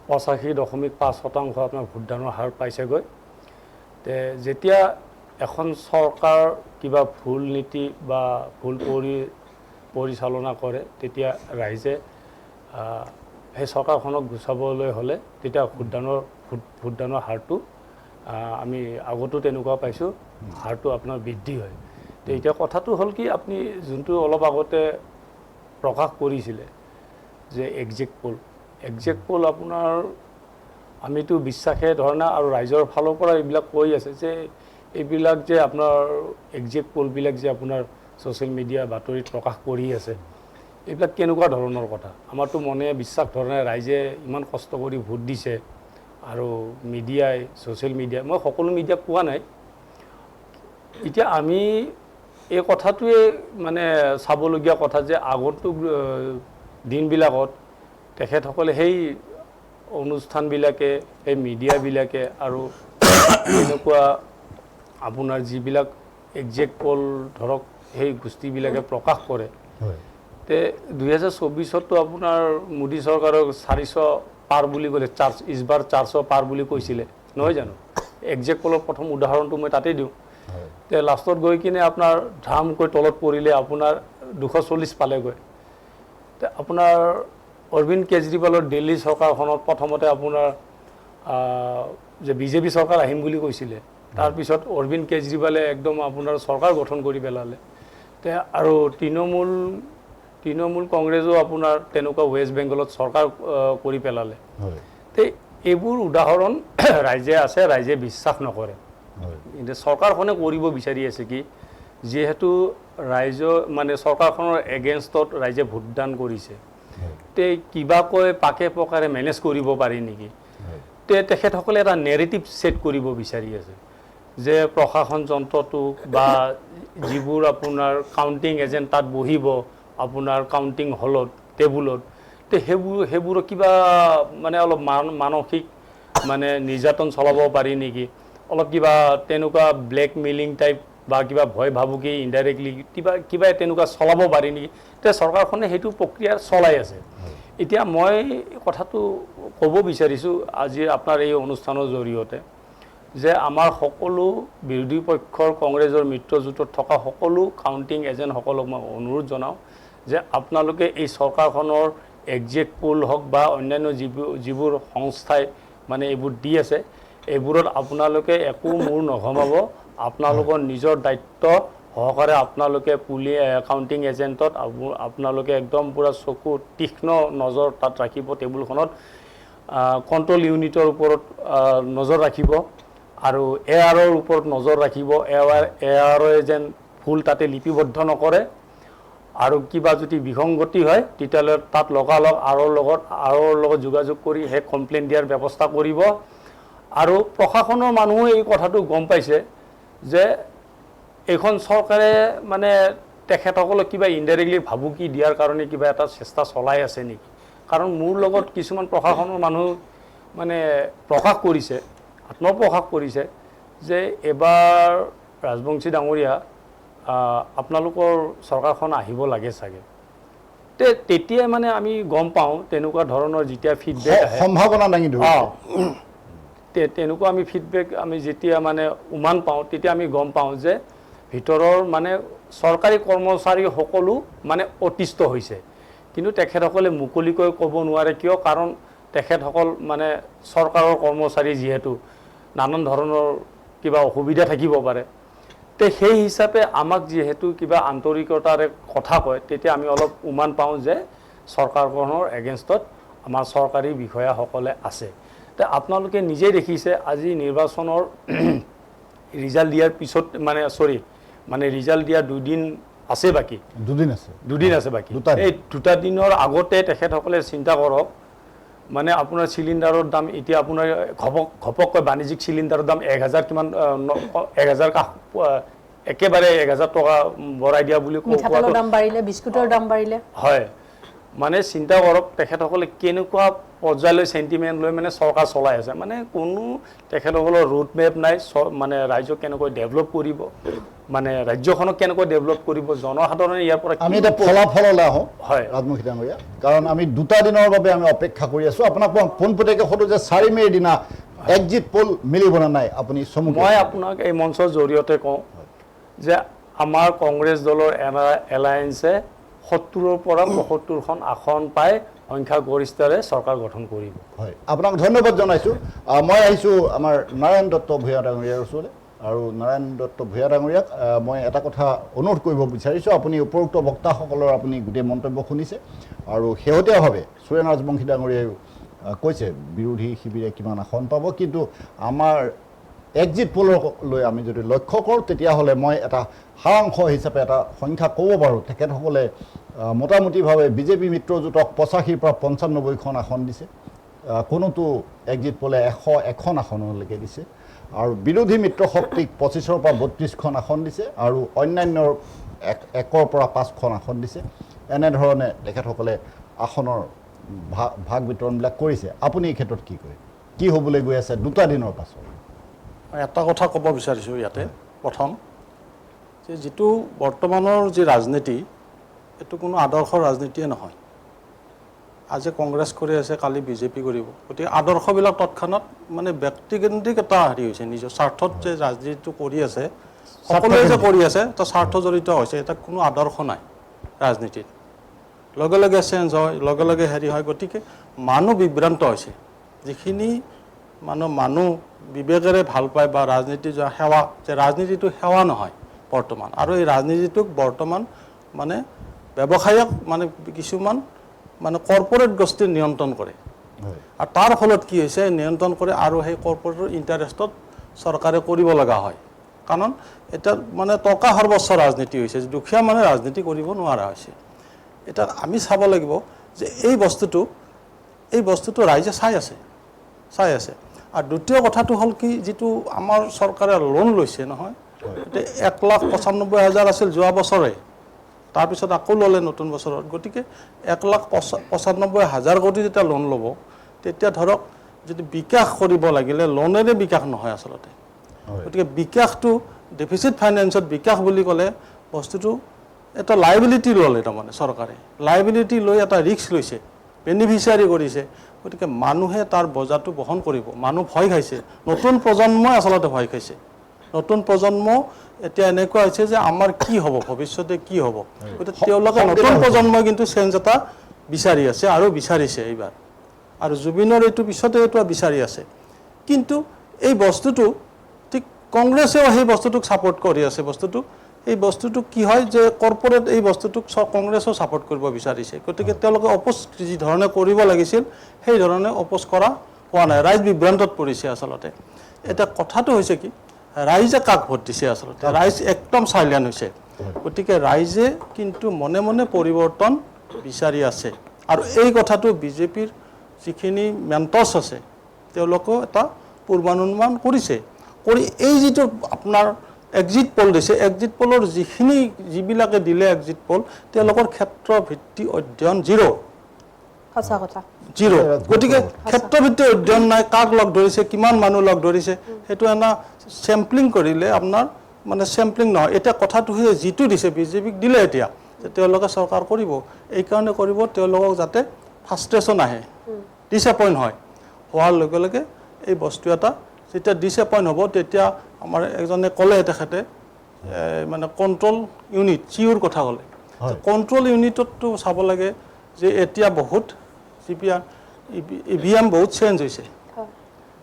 85.5% আপোনাৰ ভোটদানৰ হাৰ পাইছেগৈ তে যেতিয়া এখন চৰকাৰ কিবা ভুল নীতি বা ভুল পৰিচালনা কৰে তেতিয়া ৰাইজে সেই চৰকাৰখনক গুচাবলৈ হ'লে তেতিয়া ভোটদানৰ হাৰটো আমি আগতো তেনেকুৱা পাইছোঁ হাৰটো আপোনাৰ বৃদ্ধি হয় তো এতিয়া কথাটো হ'ল কি আপুনি যোনটো অলপ আগতে প্ৰকাশ কৰিছিলে যে এক্সিট পোল আপোনাৰ আমিতো বিশ্বাসে ধৰণে আৰু ৰাইজৰ ফালৰ পৰা এইবিলাক কৈ আছে যে এইবিলাক যে আপোনাৰ এক্সিট পোলবিলাক যে আপোনাৰ ছ'চিয়েল মিডিয়া বাতৰিত প্ৰকাশ কৰি আছে এইবিলাক কেনেকুৱা ধৰণৰ কথা আমাৰতো মনে বিশ্বাস ধৰণে ৰাইজে ইমান কষ্ট কৰি ভোট দিছে আৰু মিডিয়াই ছ'চিয়েল মিডিয়া মই সকলো মিডিয়াক কোৱা নাই এতিয়া আমি এই কথাটোৱে মানে চাবলগীয়া কথা যে আগন্তুক দিনবিলাকত তেখেতসকলে সেই অনুষ্ঠানবিলাকে এই মিডিয়াবিলাকে আৰু এনেকুৱা আপোনাৰ যিবিলাক এক্সিট পোল ধৰক সেই গোষ্ঠীবিলাকে প্ৰকাশ কৰে তে 2024তো আপোনাৰ মোদী চৰকাৰক 400 পাৰ বুলি ক'লে ইছবাৰ 400 পাৰ বুলি কৈছিলে নহয় জানো এক্সিট পোলৰ প্ৰথম উদাহৰণটো মই তাতেই দিওঁ তে লাষ্টত গৈ কিনে আপোনাৰ ধামকৈ তলত পৰিলে আপোনাৰ 240 পালেগৈ তে আপোনাৰ অৰবিন্দ কেজৰিৱালৰ দিল্লী চৰকাৰখনত প্ৰথমতে আপোনাৰ যে বিজেপি চৰকাৰ আহিম বুলি কৈছিলে তাৰপিছত অৰবিন্দ কেজৰিৱালে একদম আপোনাৰ চৰকাৰ গঠন কৰি পেলালে তে আৰু তৃণমূল কংগ্ৰেছো আপোনাৰ তেনেকুৱা ৱেষ্ট বেংগলত চৰকাৰ কৰি পেলালে তে এইবোৰ উদাহৰণ ৰাইজে আছে ৰাইজে বিশ্বাস নকৰে কিন্তু চৰকাৰখনে কৰিব বিচাৰি আছে কি যিহেতু ৰাইজ মানে চৰকাৰখনৰ এগেইনষ্টত ৰাইজে ভোটদান কৰিছে তে কিবাকৈ পাকে পকাৰে মেনেজ কৰিব পাৰি নেকি তে তেখেতসকলে এটা নেৰেটিভ ছেট কৰিব বিচাৰি আছে যে প্ৰশাসন যন্ত্ৰটো বা যিবোৰ আপোনাৰ কাউণ্টিং এজেণ্ট তাত বহিব আপোনাৰ কাউণ্টিং হলত টেবুলত তে সেইবোৰ কিবা মানে অলপ মানসিক মানে নিৰ্যাতন চলাব পাৰি নেকি অলপ কিবা তেনেকুৱা ব্লেকমেইলিং টাইপ বা কিবা ভয় ভাবুকি ইনডাইৰেক্টলি কিবা তেনেকুৱা চলাব পাৰি নেকি তে চৰকাৰখনে সেইটো প্ৰক্ৰিয়া চলাই আছে এতিয়া মই কথাটো ক'ব বিচাৰিছোঁ আজি আপোনাৰ এই অনুষ্ঠানৰ জৰিয়তে যে আমাৰ সকলো বিৰোধী পক্ষৰ কংগ্ৰেছৰ মিত্ৰজোঁটত থকা সকলো কাউণ্টিং এজেণ্টসকলক মই অনুৰোধ জনাওঁ যে আপোনালোকে এই চৰকাৰখনৰ এক্সিট পোল হওক বা অন্যান্য যিবোৰ সংস্থাই মানে এইবোৰ দি আছে এইবোৰত আপোনালোকে একো মূৰ নঘমাব আপোনালোকৰ নিজৰ দায়িত্ব সহকাৰে আপোনালোকে কাউণ্টিং এজেণ্টত আপোনালোকে একদম পূৰা চকু তীক্ষ্ণ নজৰ তাত ৰাখিব টেবুলখনত কণ্ট্ৰল ইউনিটৰ ওপৰত নজৰ ৰাখিব আৰু এয়াৰৰ ওপৰত নজৰ ৰাখিব এয়াৰে যেন ভুল তাতে লিপিবদ্ধ নকৰে আৰু কিবা যদি বিসংগতি হয় তেতিয়াহ'লে তাত লগালগ আৰৰ লগত যোগাযোগ কৰি সেই কমপ্লেইন দিয়াৰ ব্যৱস্থা কৰিব আৰু প্ৰশাসনৰ মানুহে এই কথাটো গম পাইছে যে এইখন চৰকাৰে মানে তেখেতসকলক কিবা ইনডাইৰেক্টলি ভাবুকি দিয়াৰ কাৰণে কিবা এটা চেষ্টা চলাই আছে নেকি কাৰণ মোৰ লগত কিছুমান প্ৰশাসনৰ মানুহ মানে প্ৰকাশ কৰিছে আত্মপ্ৰকাশ কৰিছে যে এবাৰ ৰাজবংশী ডাঙৰীয়া আপোনালোকৰ চৰকাৰখন আহিব লাগে চাগে তেতিয়াই মানে আমি গম পাওঁ তেনেকুৱা ধৰণৰ যেতিয়া ফিডবেক আহে সম্ভাৱনা দাঙি ধৰিছে তেনেকুৱা আমি ফিডবেক আমি যেতিয়া মানে উমান পাওঁ তেতিয়া আমি গম পাওঁ যে ভিতৰৰ মানে চৰকাৰী কৰ্মচাৰী সকলো মানে অতিষ্ঠ হৈছে কিন্তু তেখেতসকলে মুকলিকৈ ক'ব নোৱাৰে কিয় কাৰণ তেখেতসকল মানে চৰকাৰৰ কৰ্মচাৰী যিহেতু নানান ধৰণৰ কিবা অসুবিধা থাকিব পাৰে তে সেই হিচাপে আমাক যিহেতু কিবা আন্তৰিকতাৰে কথা কয় তেতিয়া আমি অলপ উমান পাওঁ যে চৰকাৰখনৰ এগেইনষ্টত আমাৰ চৰকাৰী বিষয়াসকলে আছে তে আপোনালোকে নিজেই দেখিছে আজি নিৰ্বাচনৰ ৰিজাল্ট দিয়াৰ পিছত মানে ৰিজাল্ট দিয়া দুদিন আছে বাকী দুদিন আছে বাকী এই দুটা দিনৰ আগতে তেখেতসকলে চিন্তা কৰক মানে আপোনাৰ চিলিণ্ডাৰৰ দাম এতিয়া আপোনাৰ ঘপককৈ বাণিজ্যিক চিলিণ্ডাৰৰ দাম 1000 কিমান 1000 একেবাৰে 1000 টকা বঢ়াই দিয়া বুলি মিঠাতেলৰ দাম বাঢ়িলে বিস্কুটৰ দাম বাঢ়িলে হয় মানে চিন্তা কৰক তেখেতসকলে কেনেকুৱা পৰ্যায়লৈ সেন্টিমেন্ট লৈ মানে চৰকাৰ চলাই আছে মানে কোনো তেখেতসকলৰ ৰুট মেপ নাই মানে ৰাজ্যক কেনেকৈ ডেভেলপ কৰিব মানে ৰাজ্যখনক কেনেকৈ ডেভেলপ কৰিব জনসাধাৰণে ইয়াৰ পৰা আমি এটা ফলাফললৈ আহোঁ হয় ৰাজবংশী ডাঙৰীয়া কাৰণ আমি দুটা দিনৰ বাবে আমি অপেক্ষা কৰি আছোঁ আপোনাক পোনপটীয়াকৈ সোধোঁ যে 4 মে'ৰ দিনা এক্সিট পোল মিলিব নে নাই আপুনি মই আপোনাক এই মঞ্চৰ জৰিয়তে কওঁ যে আমাৰ কংগ্ৰেছ দলৰ এলায়েন্সে 70ৰ পৰা 75খন আসন পাই সংখ্যাগৰিষ্ঠৰে চৰকাৰ গঠন কৰিব হয় আপোনাক ধন্যবাদ জনাইছোঁ মই আহিছোঁ আমাৰ নাৰায়ণ দত্ত ভূঞা ডাঙৰীয়াৰ ওচৰলৈ আৰু নাৰায়ণ দত্ত ভূঞা ডাঙৰীয়াক মই এটা কথা অনুৰোধ কৰিব বিচাৰিছোঁ আপুনি উপৰোক্ত বক্তাসকলৰ আপুনি গোটেই মন্তব্য শুনিছে আৰু শেহতীয়াভাৱে সুৰেণ ৰাজবংশী ডাঙৰীয়াইও কৈছে বিৰোধী শিবিৰে কিমান আসন পাব কিন্তু আমাৰ এক্সিট পোললৈ আমি যদি লক্ষ্য কৰোঁ তেতিয়াহ'লে মই এটা সাৰাংশ হিচাপে এটা সংখ্যা ক'ব পাৰোঁ তেখেতসকলে মোটামুটিভাৱে বিজেপি মিত্ৰজোঁটক 85ৰ পৰা 95খন আসন দিছে কোনোটো এক্সিট পোলে 101খন আসনলৈকে দিছে আৰু বিৰোধী মিত্ৰ শক্তিক 25ৰ পৰা 32খন আসন দিছে আৰু অন্যান্যৰ 1ৰ পৰা 5খন আসন দিছে এনেধৰণে তেখেতসকলে আসনৰ ভাগ বিতৰণবিলাক কৰিছে আপুনি এই ক্ষেত্ৰত কি কয় কি হ'বলৈ গৈ আছে দুটা দিনৰ পাছত এটা কথা ক'ব বিচাৰিছোঁ ইয়াতে প্ৰথম যে যিটো বৰ্তমানৰ যি ৰাজনীতি এইটো কোনো আদৰ্শ ৰাজনীতিয়ে নহয় আজি কংগ্ৰেছ কৰি আছে কালি বিজেপি কৰিব গতিকে আদৰ্শবিলাক তৎক্ষণাত মানে ব্যক্তিকেন্দ্ৰিক এটা হেৰি হৈছে নিজৰ স্বাৰ্থত যে ৰাজনীতিটো কৰি আছে সকলোৱে যে কৰি আছে এটা স্বাৰ্থ জড়িত হৈছে এটা কোনো আদৰ্শ নাই ৰাজনীতিত লগে লগে চেঞ্জ হয় লগে লগে হেৰি হয় গতিকে মানুহ বিভ্ৰান্ত হৈছে যিখিনি মানুহ বিবেকেৰে ভাল পায় বা ৰাজনীতি সেৱা যে ৰাজনীতিটো সেৱা নহয় বৰ্তমান আৰু এই ৰাজনীতিটোক বৰ্তমান মানে ব্যৱসায়ক মানে কিছুমান মানে কৰ্পৰেট গোষ্ঠীৰ নিয়ন্ত্ৰণ কৰে আৰু তাৰ ফলত কি হৈছে নিয়ন্ত্ৰণ কৰে আৰু সেই কৰ্পৰেটৰ ইণ্টাৰেষ্টত চৰকাৰে কৰিব লগা হয় কাৰণ এটা মানে টকা সৰ্বস্ব ৰাজনীতি হৈছে দুখীয়া মানে ৰাজনীতি কৰিব নোৱাৰা হৈছে এটা আমি চাব লাগিব যে এই বস্তুটো ৰাইজে চাই আছে আৰু দ্বিতীয় কথাটো হ'ল কি যিটো আমাৰ চৰকাৰে লোন লৈছে নহয় এতিয়া 1,95,000 আছিল যোৱা বছৰে তাৰপিছত আকৌ ল'লে নতুন বছৰত গতিকে 1,95,000 কোটি যেতিয়া লোন ল'ব তেতিয়া ধৰক যদি বিকাশ কৰিব লাগিলে লোনেৰে বিকাশ নহয় আচলতে গতিকে বিকাশটো ডেফিচিট ফাইনেন্সত বিকাশ বুলি ক'লে বস্তুটো এটা লাইবিলিটি ল'লে তাৰমানে চৰকাৰে লাইবিলিটি লৈ এটা ৰিস্ক লৈছে বেনিফিচিয়াৰী কৰিছে গতিকে মানুহে তাৰ বজাৰটো বহন কৰিব মানুহ ভয় খাইছে নতুন প্ৰজন্মই আচলতে ভয় খাইছে নতুন প্ৰজন্ম এতিয়া এনেকুৱা হৈছে যে আমাৰ কি হ'ব ভৱিষ্যতে কি হ'ব গতিকে তেওঁলোকে নতুন প্ৰজন্মই কিন্তু চেঞ্জ এটা বিচাৰি আছে আৰু বিচাৰিছে এইবাৰ আৰু জুবিনৰ এইটো পিছতে এইটো বিচাৰি আছে কিন্তু এই বস্তুটো ঠিক কংগ্ৰেছেও সেই বস্তুটোক ছাপোৰ্ট কৰি আছে এই বস্তুটো কি হয় যে কৰ্পৰেট এই বস্তুটোক কংগ্ৰেছেও ছাপোৰ্ট কৰিব বিচাৰিছে গতিকে তেওঁলোকে অপোজ যি ধৰণে কৰিব লাগিছিল সেই ধৰণে অপোজ কৰা হোৱা নাই ৰাইজ বিভ্ৰান্তত পৰিছে আচলতে এটা কথাটো হৈছে কি ৰাইজে কাক ভোট দিছে আচলতে ৰাইজ একদম চাইলেণ্ট হৈছে গতিকে ৰাইজে কিন্তু মনে মনে পৰিৱৰ্তন বিচাৰি আছে আৰু এই কথাটো বিজেপিৰ যিখিনি মেণ্টৰ্ছ আছে তেওঁলোকেও এটা পূৰ্বানুমান কৰিছে কৰি এই যিটো আপোনাৰ এক্সিট পল দিছে এক্সিট পলৰ যিবিলাকে দিলে এক্সিট পল তেওঁলোকৰ ক্ষেত্ৰ ভিত্তি অধ্যয়ন জিৰ' সঁচা কথা জিৰ' গতিকে ক্ষেত্ৰভিত্তিক অধ্যয়ন নাই কাক লগ ধৰিছে কিমান মানুহ লগ ধৰিছে সেইটো এটা চেম্পলিং কৰিলে আপোনাৰ মানে চেম্পলিং নহয় এতিয়া কথাটো হৈছে যিটো দিছে বিজেপিক দিলে এতিয়া যে তেওঁলোকে চৰকাৰ কৰিব এইকাৰণে কৰিব তেওঁলোকক যাতে ফ্ৰাষ্ট্ৰেশ্যন আহে ডিছএপইণ্ট হয় হোৱাৰ লগে লগে এই বস্তু এটা যেতিয়া ডিছএপইণ্ট হ'ব তেতিয়া আমাৰ এজনে ক'লে তেখেতে মানে কণ্ট্ৰল ইউনিট চিউৰ কথা ক'লে কণ্ট্ৰল ইউনিটতো চাব লাগে যে এতিয়া বহুত EVM বহুত চেঞ্জ হৈছে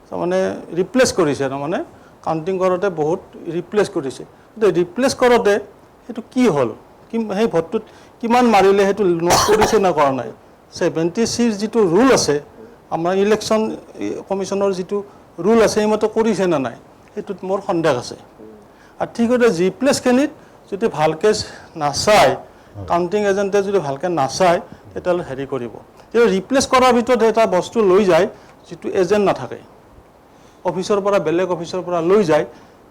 তাৰমানে ৰিপ্লেচ কৰিছে তাৰমানে কাউণ্টিং কৰোঁতে বহুত ৰিপ্লেচ কৰিছে কিন্তু ৰিপ্লেচ কৰোঁতে সেইটো কি হ'ল সেই ভোটটোত কিমান মাৰিলে সেইটো নোট কৰিছে নে কৰা নাই 70Cৰ যিটো ৰুল আছে আমাৰ ইলেকশ্যন কমিশ্যনৰ যিটো ৰুল আছে সেইমতে কৰিছে নে নাই সেইটোত মোৰ সন্দেহ আছে আৰু ঠিক আছে ৰিপ্লেচখিনিত যদি ভালকৈ নাচায় কাউণ্টিং এজেণ্টে যদি ভালকৈ নাচায় তেতিয়াহ'লে হেৰি কৰিব কিন্তু ৰিপ্লেচ কৰাৰ ভিতৰত এটা বস্তু লৈ যায় যিটো এজেণ্ট নাথাকে অফিচৰ পৰা বেলেগ অফিচৰ পৰা লৈ যায়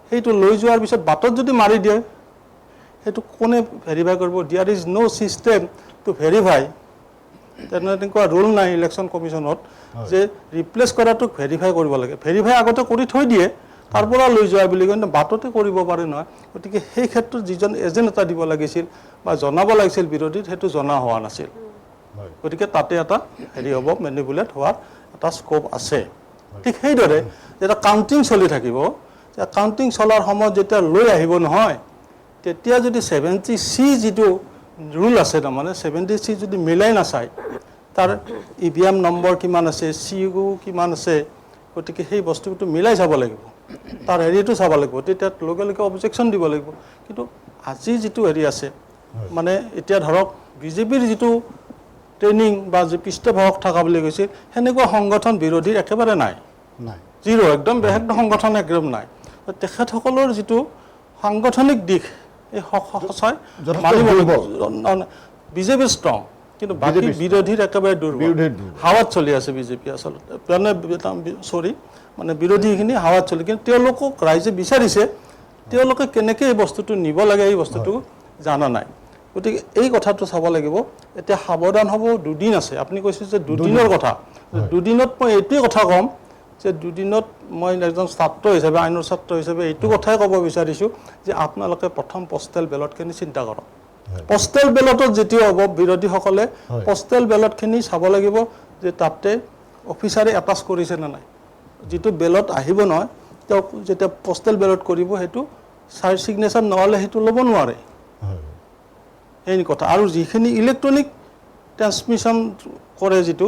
সেইটো লৈ যোৱাৰ পিছত বাটত যদি মাৰি দিয়ে সেইটো কোনে ভেৰিফাই কৰিব there is no' system to verify তেনেকুৱা ৰুল নাই ইলেকশ্যন কমিশ্যনত যে ৰিপ্লেচ কৰাটোক ভেৰিফাই কৰিব লাগে ভেৰিফাই আগতে কৰি থৈ দিয়ে তাৰ পৰা লৈ যোৱা বুলি কিন্তু বাটতে কৰিব পাৰে নহয় গতিকে সেই ক্ষেত্ৰত যিজন এজেণ্ট এটা দিব লাগিছিল বা জনাব লাগিছিল বিৰোধীত সেইটো জনা হোৱা নাছিল গতিকে তাতে এটা হেৰি হ'ব মেনিপুলেট হোৱাৰ এটা স্ক'প আছে ঠিক সেইদৰে যেতিয়া কাউণ্টিং চলি থাকিব কাউণ্টিং চলাৰ সময়ত যেতিয়া লৈ আহিব নহয় তেতিয়া যদি 70C যিটো ৰুল আছে তাৰমানে 70C যদি মিলাই নাচায় তাৰ EVM নম্বৰ কিমান আছে CU কিমান আছে গতিকে সেই বস্তুটো মিলাই চাব লাগিব তাৰ হেৰিটো চাব লাগিব তেতিয়া লগে লগে অবজেকশ্যন দিব লাগিব কিন্তু আজি যিটো হেৰি আছে মানে এতিয়া ধৰক বিজেপিৰ যিটো ট্ৰেইনিং বা যি পৃষ্ঠপোষক থকা বুলি কৈছিল সেনেকুৱা সংগঠন বিৰোধীৰ একেবাৰে নাই জিৰ' একদম একদম সংগঠন একদম নাই তেখেতসকলৰ যিটো সাংগঠনিক দিশ এই সঁচাই বিজেপি ষ্ট্ৰং কিন্তু বাকী বিৰোধীৰ একেবাৰে দুৰ্বল হাৱাত চলি আছে বিজেপি আচলতে মানে বিৰোধীখিনি হাৱাত চলি কিন্তু তেওঁলোকক ৰাইজে বিচাৰিছে তেওঁলোকে কেনেকৈ এই বস্তুটো নিব লাগে এই বস্তুটো জানা নাই গতিকে এই কথাটো চাব লাগিব এতিয়া সাৱধান হ'ব দুদিন আছে আপুনি কৈছে যে দুদিনৰ কথা দুদিনত মই এইটোৱে কথা ক'ম যে দুদিনত মই এজন ছাত্ৰ হিচাপে আইনৰ ছাত্ৰ হিচাপে এইটো কথাই ক'ব বিচাৰিছোঁ যে আপোনালোকে প্ৰথম পষ্টেল বেলটখিনি চিন্তা কৰক পষ্টেল বেলটত যেতিয়া হ'ব বিৰোধীসকলে পষ্টেল বেলটখিনি চাব লাগিব যে তাতে অফিচাৰে এটাচ কৰিছে নে নাই যিটো বেলট আহিব নহয় তেওঁক যেতিয়া পষ্টেল বেলট কৰিব সেইটো ছিগনেচাৰ নহ'লে সেইটো ল'ব নোৱাৰে সেই কথা আৰু যিখিনি ইলেক্ট্ৰনিক ট্ৰেন্সমিশ্যন কৰে যিটো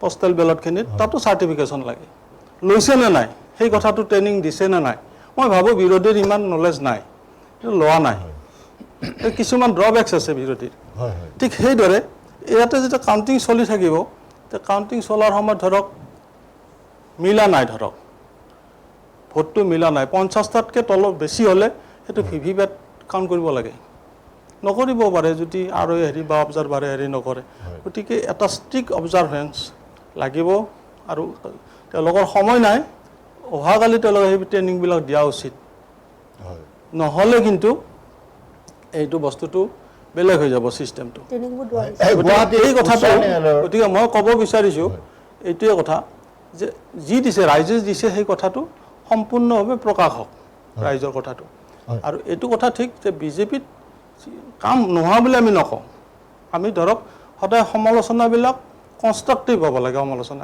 পষ্টেল বেলটখিনিত তাতো চাৰ্টিফিকেশ্যন লাগে লৈছে নে নাই সেই কথাটো ট্ৰেইনিং দিছে নে নাই মই ভাবোঁ বিৰোধীৰ ইমান নলেজ নাই সেইটো লোৱা নাই কিছুমান ড্ৰবেক্স আছে বিৰোধীৰ ঠিক সেইদৰে ইয়াতে যেতিয়া কাউণ্টিং চলি থাকিব তে কাউণ্টিং চলাৰ সময়ত ধৰক মিলা নাই ধৰক ভোটটো মিলা নাই 50টাতকৈ তলত বেছি হ'লে সেইটো ভিভিপেট কাউণ্ট কৰিব লাগে নকৰিব পাৰে যদি আৰু হেৰি বা অবজাৰ্ভাৰে হেৰি নকৰে গতিকে এটা ষ্ট্ৰিক্ট অবজাৰ্ভেঞ্চ লাগিব আৰু তেওঁলোকৰ সময় নাই অহাকালি তেওঁলোকে সেই ট্ৰেইনিংবিলাক দিয়া উচিত নহ'লে কিন্তু এইটো বস্তুটো বেলেগ হৈ যাব ছিষ্টেমটো এই কথাটো গতিকে মই ক'ব বিচাৰিছোঁ এইটোৱে কথা যে যি দিছে ৰাইজে দিছে সেই কথাটো সম্পূৰ্ণভাৱে প্ৰকাশ হওক ৰাইজৰ কথাটো আৰু এইটো কথা ঠিক যে বিজেপিত কাম নোহোৱা বুলি আমি নকওঁ আমি ধৰক সদায় সমালোচনাবিলাক কনষ্ট্ৰাক্টিভ হ'ব লাগে সমালোচনা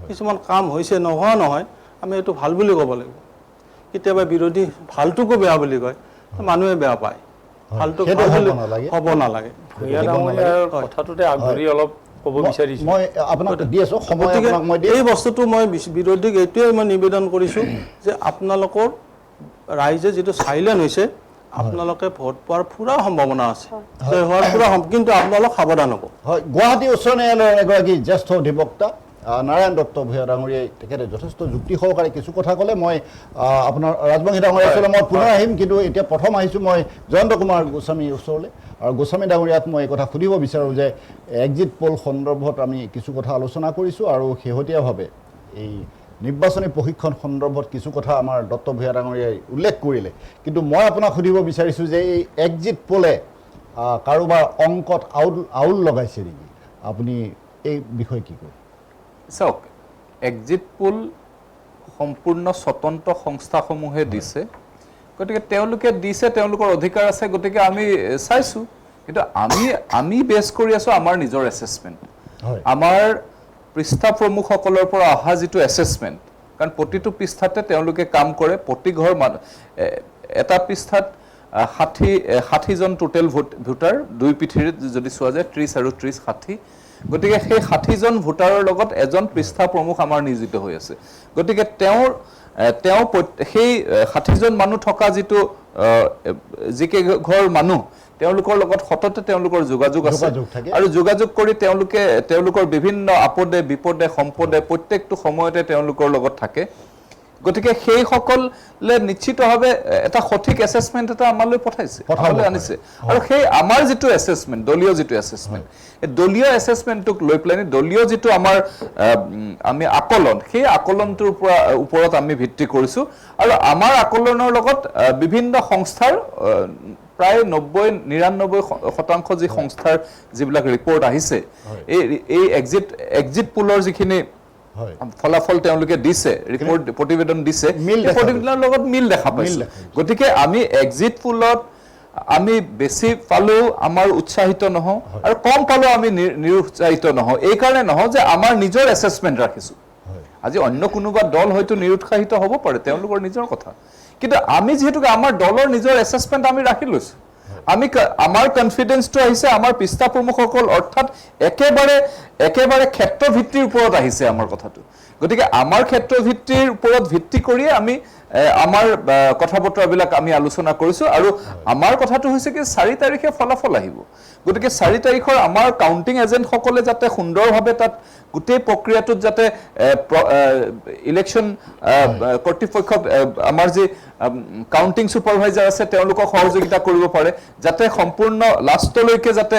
কিছুমান কাম হৈছে নোহোৱা নহয় আমি এইটো ভাল বুলি ক'ব লাগিব কেতিয়াবা বিৰোধী ভালটোকো বেয়া বুলি কয় মানুহে বেয়া পায় ভালটো হ'ব নালাগে কথাটোতে আগবাঢ়ি অলপ ক'ব বিচাৰিছোঁ মই আপোনাক দি আছোঁ এই বস্তুটো মই বিৰোধীক এইটোৱে মই নিবেদন কৰিছোঁ যে আপোনালোকৰ ৰাইজে যিটো চাইলেণ্ট হৈছে আপোনালোকে ভোট পোৱাৰ পুৰা সম্ভাৱনা আছে হোৱাৰ পুৰা কিন্তু আপোনালোক সাৱধান হ'ব হয় গুৱাহাটী উচ্চ ন্যায়ালয়ৰ এগৰাকী জ্যেষ্ঠ অধিবক্তা নাৰায়ণ দত্ত ভূঞা ডাঙৰীয়াই তেখেতে যথেষ্ট যুক্তি সহকাৰে কিছু কথা ক'লে। মই আপোনাৰ ৰাজবংশী ডাঙৰীয়া ওচৰলৈ মই পুনৰ আহিম, কিন্তু এতিয়া প্ৰথম আহিছোঁ মই জয়ন্ত কুমাৰ গোস্বামীৰ ওচৰলৈ। আৰু গোস্বামী ডাঙৰীয়াক মই এই কথা সুধিব বিচাৰোঁ যে এক্সিট পল সন্দৰ্ভত আমি কিছু কথা আলোচনা কৰিছোঁ আৰু শেহতীয়াভাৱে এই নিৰ্বাচনী প্ৰশিক্ষণ সন্দৰ্ভত কিছু কথা আমাৰ দত্ত ভূঞা ডাঙৰীয়াই উল্লেখ কৰিলে, কিন্তু মই আপোনাক সুধিব বিচাৰিছোঁ যে এই এক্সিট পলে কাৰোবাৰ অংকত আউল লগাইছে নেকি? আপুনি এই বিষয়ে কি কয়? চাওক, এক্সিট পোল সম্পূৰ্ণ স্বতন্ত্ৰ সংস্থাসমূহে দিছে, গতিকে তেওঁলোকে দিছে, তেওঁলোকৰ অধিকাৰ আছে, গতিকে আমি চাইছোঁ। কিন্তু আমি বেছ কৰি আছোঁ আমাৰ নিজৰ এছেছমেণ্ট, আমাৰ পৃষ্ঠা প্ৰমুখসকলৰ পৰা অহা যিটো এছেছমেণ্ট, কাৰণ প্ৰতিটো পৃষ্ঠাতে তেওঁলোকে কাম কৰে। প্ৰতি ঘৰ মানুহ এটা পৃষ্ঠাত 60জন টোটেল ভোটাৰ, দুই পিঠিৰ যদি চোৱা যায় 30 আৰু 30 60, গতিকে সেই 60জন ভোটাৰৰ লগত এজন পৃষ্ঠা প্ৰমুখ আমাৰ নিয়োজিত হৈ আছে। গতিকে তেওঁ সেই 60জন মানুহ থকা যিকেইঘৰ মানুহ, তেওঁলোকৰ লগত সততে তেওঁলোকৰ যোগাযোগ আছে আৰু যোগাযোগ কৰি তেওঁলোকৰ বিভিন্ন আপদে বিপদে সম্পদে প্ৰত্যেকটো সময়তে তেওঁলোকৰ লগত থাকে। গতিকে সেইসকলে নিশ্চিতভাৱে এটা সঠিক এছেছমেণ্ট এটা আমালৈ আমালৈ আনিছে। আৰু সেই আমাৰ যিটো এছেছমেণ্ট, দলীয় যিটো এছেছমেণ্ট, এই দলীয় এছেছমেণ্টটোক লৈ পেলাই দলীয় যিটো আমি আকলন, সেই আকলনটোৰ ওপৰত আমি ভিত্তি কৰিছোঁ। আৰু আমাৰ আকলনৰ লগত বিভিন্ন সংস্থাৰ প্ৰায় 90-99% যি সংস্থাৰ যিবিলাক ৰিপৰ্ট আহিছে, এই এক্সিট পোলৰ যিখিনি ফলাফল তেওঁলোকে দিছে, ৰিপৰ্ট প্ৰতিবেদন দিছে, প্ৰতিবেদনৰ লগত মিল দেখা পাইছে। গতিকে আমি এক্সিট পোলত আমি বেছি পালেও আমাৰ উৎসাহিত নহওঁ আৰু কম পালেও আমি নিৰুৎসাহিত নহওঁ। এই কাৰণে নহওঁ যে আমাৰ নিজৰ এছেছমেণ্ট ৰাখিছোঁ। আজি অন্য কোনোবা দল হয়তো নিৰুৎসাহিত হ'ব পাৰে, তেওঁলোকৰ নিজৰ কথা, কিন্তু আমি যিহেতুকে আমাৰ দলৰ নিজৰ এছেছমেণ্ট আমি ৰাখি লৈছোঁ। আমাৰ কনফিডেন্সটো আহিছে আমাৰ পৃষ্ঠা প্ৰমুখসকল, অৰ্থাৎ একেবাৰে ক্ষেত্ৰভিত্তিৰ ওপৰত আহিছে আমাৰ কথাটো। গতিকে আমাৰ ক্ষেত্ৰভিত্তিৰ ওপৰত ভিত্তি কৰিয়ে আমি আমাৰ কথা বতৰাবিলাক আমি আলোচনা কৰিছোঁ। আৰু আমাৰ কথাটো হৈছে কি 4 তাৰিখে ফলাফল আহিব। গতিকে 4 তাৰিখৰ আমাৰ কাউণ্টিং এজেণ্টসকলে যাতে সুন্দৰভাৱে তাত গোটেই প্ৰক্ৰিয়াটোত যাতে ইলেকশ্যন কৰ্তৃপক্ষক, আমাৰ যি কাউণ্টিং ছুপাৰভাইজাৰ আছে তেওঁলোকক সহযোগিতা কৰিব পাৰে, যাতে সম্পূৰ্ণ লাষ্টলৈকে যাতে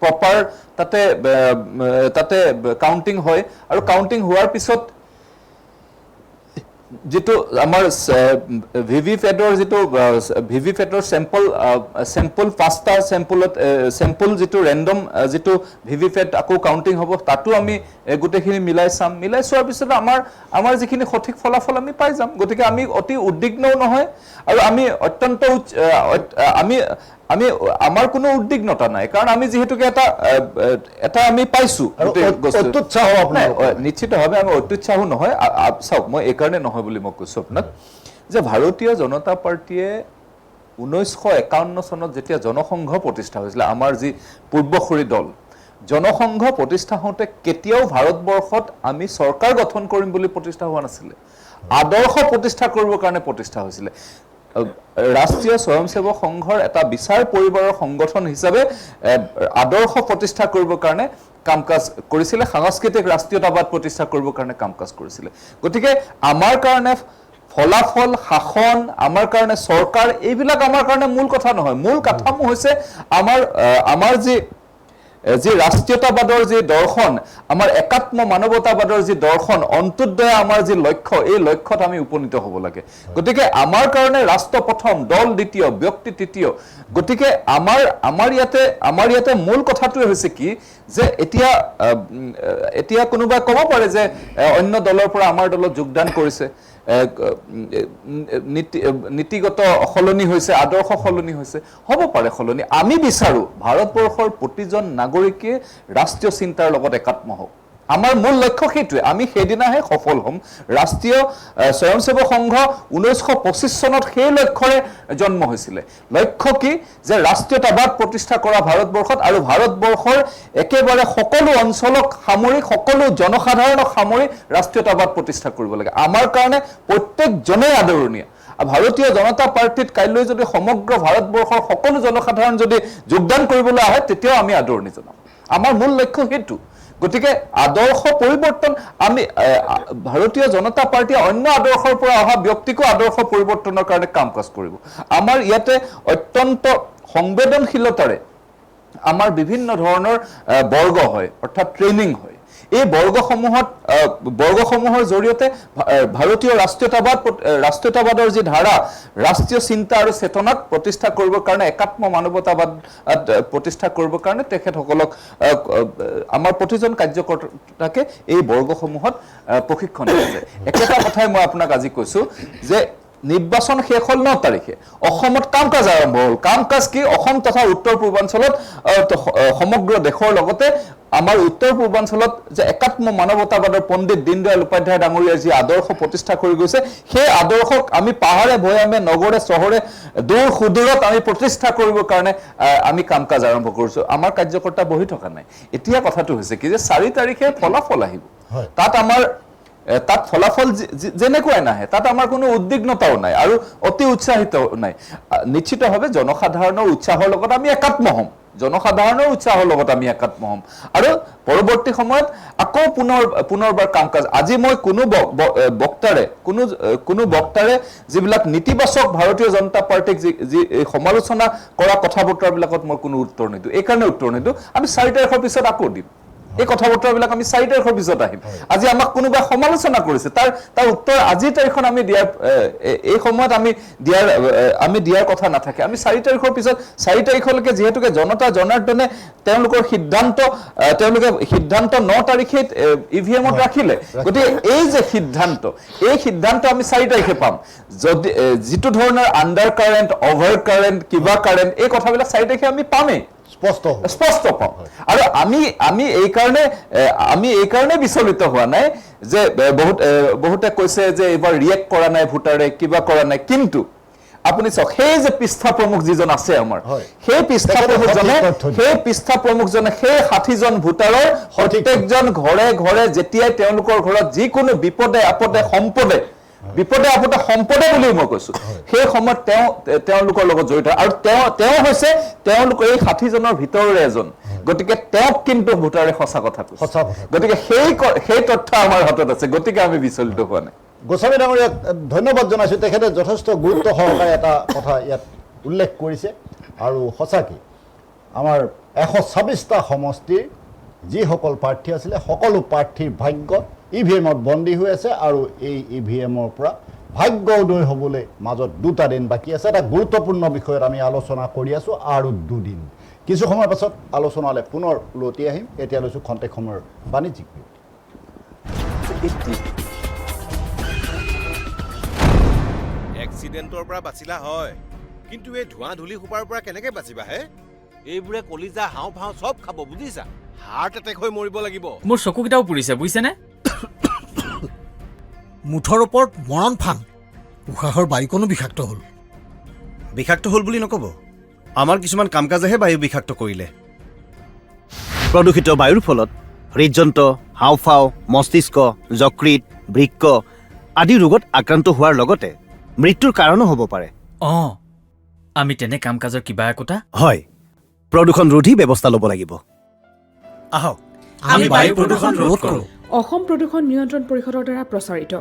প্ৰপাৰ তাতে কাউণ্টিং হয়। আৰু কাউণ্টিং হোৱাৰ পিছত যিটো আমাৰ ভিভিপেটৰ চেম্পল 5টা চেম্পল যিটো ৰেণ্ডম যিটো ভিভিপেট আকৌ কাউণ্টিং হ'ব, তাতো আমি গোটেইখিনি মিলাই চাম। মিলাই চোৱাৰ পিছত আমাৰ যিখিনি সঠিক ফলাফল আমি পাই যাম। গতিকে আমি অতি উদ্বিগ্নও নহয় আৰু আমি অত্যন্ত আমাৰ কোনো উদ্বিগ্নতা নাই, কাৰণ আমি যিহেতুকে এটা আমি পাইছোঁ। নিশ্চিতভাৱে আমি অত্যুৎসাহো নহয়। চাওক, মই এইকাৰণে নহয় বুলি মই কৈছোঁ আপোনাক যে ভাৰতীয় জনতা পাৰ্টীয়ে 1951 চনত যেতিয়া জনসংঘ প্ৰতিষ্ঠা হৈছিলে, আমাৰ যি পূৰ্বসূৰী দল, জনসংঘ প্ৰতিষ্ঠা হওঁতে কেতিয়াও ভাৰতবৰ্ষত আমি চৰকাৰ গঠন কৰিম বুলি প্ৰতিষ্ঠা হোৱা নাছিলে, আদৰ্শ প্ৰতিষ্ঠা কৰিবৰ কাৰণে প্ৰতিষ্ঠা হৈছিলে। ৰাষ্ট্ৰীয় স্বয়ংসেৱক সংঘৰ এটা বিচাৰ পৰিবাৰৰ সংগঠন হিচাপে আদৰ্শ প্ৰতিষ্ঠা কৰিবৰ কাৰণে কাম কাজ কৰিছিলে, সাংস্কৃতিক ৰাষ্ট্ৰীয়তাবাদ প্ৰতিষ্ঠা কৰিবৰ কাৰণে কাম কাজ কৰিছিলে। গতিকে আমাৰ কাৰণে ফলাফল, শাসন, আমাৰ কাৰণে চৰকাৰ, এইবিলাক আমাৰ কাৰণে মূল কথা নহয়। মূল কাঠামো হৈছে আমাৰ যি ৰাষ্ট্ৰীয়তাবাদৰ যি দৰ্শন, আমাৰ একাত্ম মানৱতাবাদৰ যি দৰ্শন, অন্ত্যোদয় আমাৰ যি লক্ষ্য, এই লক্ষ্যত আমি উপনীত হ'ব লাগে। গতিকে আমাৰ কাৰণে ৰাষ্ট্ৰ প্ৰথম, দল দ্বিতীয়, ব্যক্তি তৃতীয়। গতিকে আমাৰ ইয়াতে মূল কথাটোৱে হৈছে কি যে এতিয়া কোনোবাই ক'ব পাৰে যে অন্য দলৰ পৰা আমাৰ দলত যোগদান কৰিছে, নীতিগত সলনি হৈছে, আদৰ্শ সলনি হৈছে, হ'ব পাৰে সলনি। আমি বিচাৰোঁ ভাৰতবৰ্ষৰ প্ৰতিজন নাগৰিকে ৰাষ্ট্ৰীয় চিন্তাৰ লগত একাত্ম হওক। আমাৰ মূল লক্ষ্য সেইটোৱে, আমি সেইদিনাহে সফল হ'ম। ৰাষ্ট্ৰীয় স্বয়ংসেৱক সংঘ 1925 চনত সেই লক্ষ্যৰে জন্ম হৈছিলে। লক্ষ্য কি যে ৰাষ্ট্ৰীয়তাবাদ প্ৰতিষ্ঠা কৰা ভাৰতবৰ্ষত, আৰু ভাৰতবৰ্ষৰ একেবাৰে সকলো অঞ্চলক সামৰি, সকলো জনসাধাৰণক সামৰি ৰাষ্ট্ৰীয়তাবাদ প্ৰতিষ্ঠা কৰিব লাগে। আমাৰ কাৰণে প্ৰত্যেকজনেই আদৰণীয়। ভাৰতীয় জনতা পাৰ্টীত কাইলৈ যদি সমগ্ৰ ভাৰতবৰ্ষৰ সকলো জনসাধাৰণ যদি যোগদান কৰিবলৈ আহে, তেতিয়াও আমি আদৰণি জনাম। আমাৰ মূল লক্ষ্য সেইটো গতিকে আদৰ্শ পৰিৱৰ্তন আমি ভাৰতীয় জনতা পাৰ্টীয়ে অন্য আদৰ্শৰ পৰা অহা ব্যক্তিকো আদৰ্শ পৰিৱৰ্তনৰ কাৰণে কাম কাজ কৰিব আমাৰ ইয়াতে অত্যন্ত সংবেদনশীলতাৰে আমাৰ বিভিন্ন ধৰণৰ বৰ্গ হয় অৰ্থাৎ ট্ৰেইনিং হয় এই বৰ্গসমূহৰ জৰিয়তে ভাৰতীয় ৰাষ্ট্ৰীয়তাবাদৰ যি ধাৰা ৰাষ্ট্ৰীয় চিন্তা আৰু চেতনাক প্ৰতিষ্ঠা কৰিবৰ কাৰণে একাত্ম মানৱতাবাদ প্ৰতিষ্ঠা কৰিবৰ কাৰণে তেখেতসকলক আমাৰ প্ৰতিজন কাৰ্যকৰ্তাকে এই বৰ্গসমূহত প্ৰশিক্ষণ দিছে একেটা কথাই মই আপোনাক আজি কৈছো যে নিৰ্বাচন শেষ হ'ল 9 তাৰিখে অসমত কাম কাজ আৰম্ভ হ'ল কাম কাজ কি অসম তথা উত্তৰ পূৰ্বাঞ্চলত সমগ্ৰ দেশৰ লগতে আমাৰ উত্তৰ পূৰ্বাঞ্চলত যে একাত্ম মানৱতাবাদৰ পণ্ডিত দীনদয়াল উপাধ্যায় ডাঙৰীয়াৰ যি আদৰ্শ প্ৰতিষ্ঠা কৰি গৈছে সেই আদৰ্শক আমি পাহাৰে ভৈয়ামে নগৰে চহৰে দূৰ সুদূৰত আমি প্ৰতিষ্ঠা কৰিবৰ কাৰণে আমি কাম কাজ আৰম্ভ কৰিছো আমাৰ কাৰ্যকৰ্তা বহি থকা নাই এতিয়া কথাটো হৈছে কি যে 4 তাৰিখে ফলাফল আহিব তাত ফলাফল যেনেকুৱাই নাহে তাত আমাৰ কোনো উদ্বিগ্নতাও নাই আৰু অতি উৎসাহিত নাই নিশ্চিতভাৱে জনসাধাৰণৰ উৎসাহৰ লগত আমি একাত্ম হ'ম জনসাধাৰণৰ উৎসাহৰ লগত আমি একাত্ম হ'ম আৰু পৰৱৰ্তী সময়ত আকৌ পুনৰবাৰ কাম কাজ আজি মই কোনো বক্তাৰে যিবিলাক নীতিবাচক ভাৰতীয় জনতা পাৰ্টিক যি সমালোচনা কৰা কথা বতৰাবিলাকত মই কোনো উত্তৰ নিদিওঁ এইকাৰণে উত্তৰ নিদিওঁ আমি 4 তাৰিখৰ পিছত আকৌ দিম এই কথা বতৰাবিলাক আমি 4 তাৰিখৰ পিছত আহিম আজি আমাক কোনোবা সমালোচনা কৰিছে তাৰ উত্তৰ আজিৰ তাৰিখত আমি দিয়াৰ এই সময়ত আমি দিয়াৰ কথা নাথাকে আমি 4 তাৰিখৰ পিছত 4 তাৰিখলৈকে যিহেতুকে জনতা জনাৰ্দনে তেওঁলোকে সিদ্ধান্ত 9 তাৰিখে ইভিএমত ৰাখিলে গতিকে এই যে সিদ্ধান্ত আমি 4 তাৰিখে পাম যদি যিটো ধৰণৰ আণ্ডাৰ কাৰেণ্ট অভাৰ কাৰেণ্ট কিবা কাৰেণ্ট এই কথাবিলাক 4 তাৰিখে আমি পামেই স্পষ্ট পাম আৰু আমি এই কাৰণে বিচলিত হোৱা নাই যে বহুতে কৈছে যে এবাৰ ৰিয়েক্ট কৰা নাই ভোটাৰে কিবা কৰা নাই কিন্তু আপুনি চাওক সেই যে পৃষ্ঠা প্ৰমুখ যিজন আছে আমাৰ সেই পৃষ্ঠা প্ৰমুখজনে সেই 60 জন ভোটাৰৰ প্ৰত্যেকজন ঘৰে ঘৰে যেতিয়াই তেওঁলোকৰ ঘৰত যিকোনো বিপদে আপদে সম্পদে বুলিও মই কৈছো সেই সময়ত তেওঁলোকৰ লগত জড়িত আৰু তেওঁ হৈছে তেওঁলোকৰ এই 60 জনৰ ভিতৰৰে এজন গতিকে তেওঁক কিন্তু ভোটাৰে সঁচা কথা কৈছে গতিকে সেই তথ্য আমাৰ হাতত আছে গতিকে আমি বিচলিত হোৱা নাই গোস্বামী ডাঙৰীয়াক ধন্যবাদ জনাইছোঁ তেখেতে যথেষ্ট গুৰুত্ব সহকাৰে এটা কথা ইয়াত উল্লেখ কৰিছে আৰু সঁচাকৈ আমাৰ 126টা সমষ্টিৰ যিসকল প্ৰাৰ্থী আছিলে সকলো প্ৰাৰ্থীৰ ভাগ্য ইভিএমত বন্দী হৈ আছে আৰু এই ইভিএমৰ পৰা ভাগ্য উদয় হ'বলৈ মাজত 2টা দিন বাকী আছে এটা গুৰুত্বপূৰ্ণ বিষয়ত আমি আলোচনা কৰি আছোঁ আৰু 2 দিন কিছু সময়ৰ পাছত আলোচনালৈ পুনৰ উলটি আহিম এতিয়া লৈছোঁ খন্তেক সময়ৰ বাণিজ্যিক বিৰতি এক্সিডেণ্টৰ পৰা বাচিলা হয় কিন্তু এই ধোঁৱা ধূলি সোপাৰ পৰা কেনেকৈ বাচিবা হে এইবোৰে কলিজা হাওঁফাওঁ চব খাব বুজিছা হাৰ্ট এটেক হৈ মৰিব লাগিব মোৰ চকুকেইটাও পুৰিছে বুজিছেনে মুঠৰ ওপৰত মৰণ ফান উশাহৰ বায়ুকণো বিষাক্ত হ'ল বুলি নক'ব আমাৰ কিছুমান কাম কাজেহে বায়ু বিষাক্ত কৰিলে প্ৰদূষিত বায়ুৰ ফলত হৃদযন্ত্ৰ হাওঁফাওঁ মস্তিষ্ক যকৃত বৃক্ক আদি ৰোগত আক্ৰান্ত হোৱাৰ লগতে মৃত্যুৰ কাৰণো হ'ব পাৰে আমি তেনে কাম কাজৰ কিবা একোটা হয় প্ৰদূষণ ৰোধী ব্যৱস্থা ল'ব লাগিব আহক আমি বায়ু প্ৰদূষণ ৰোধ কৰোঁ অসম প্ৰদূষণ নিয়ন্ত্ৰণ পৰিষদৰ দ্বাৰা প্ৰচাৰিত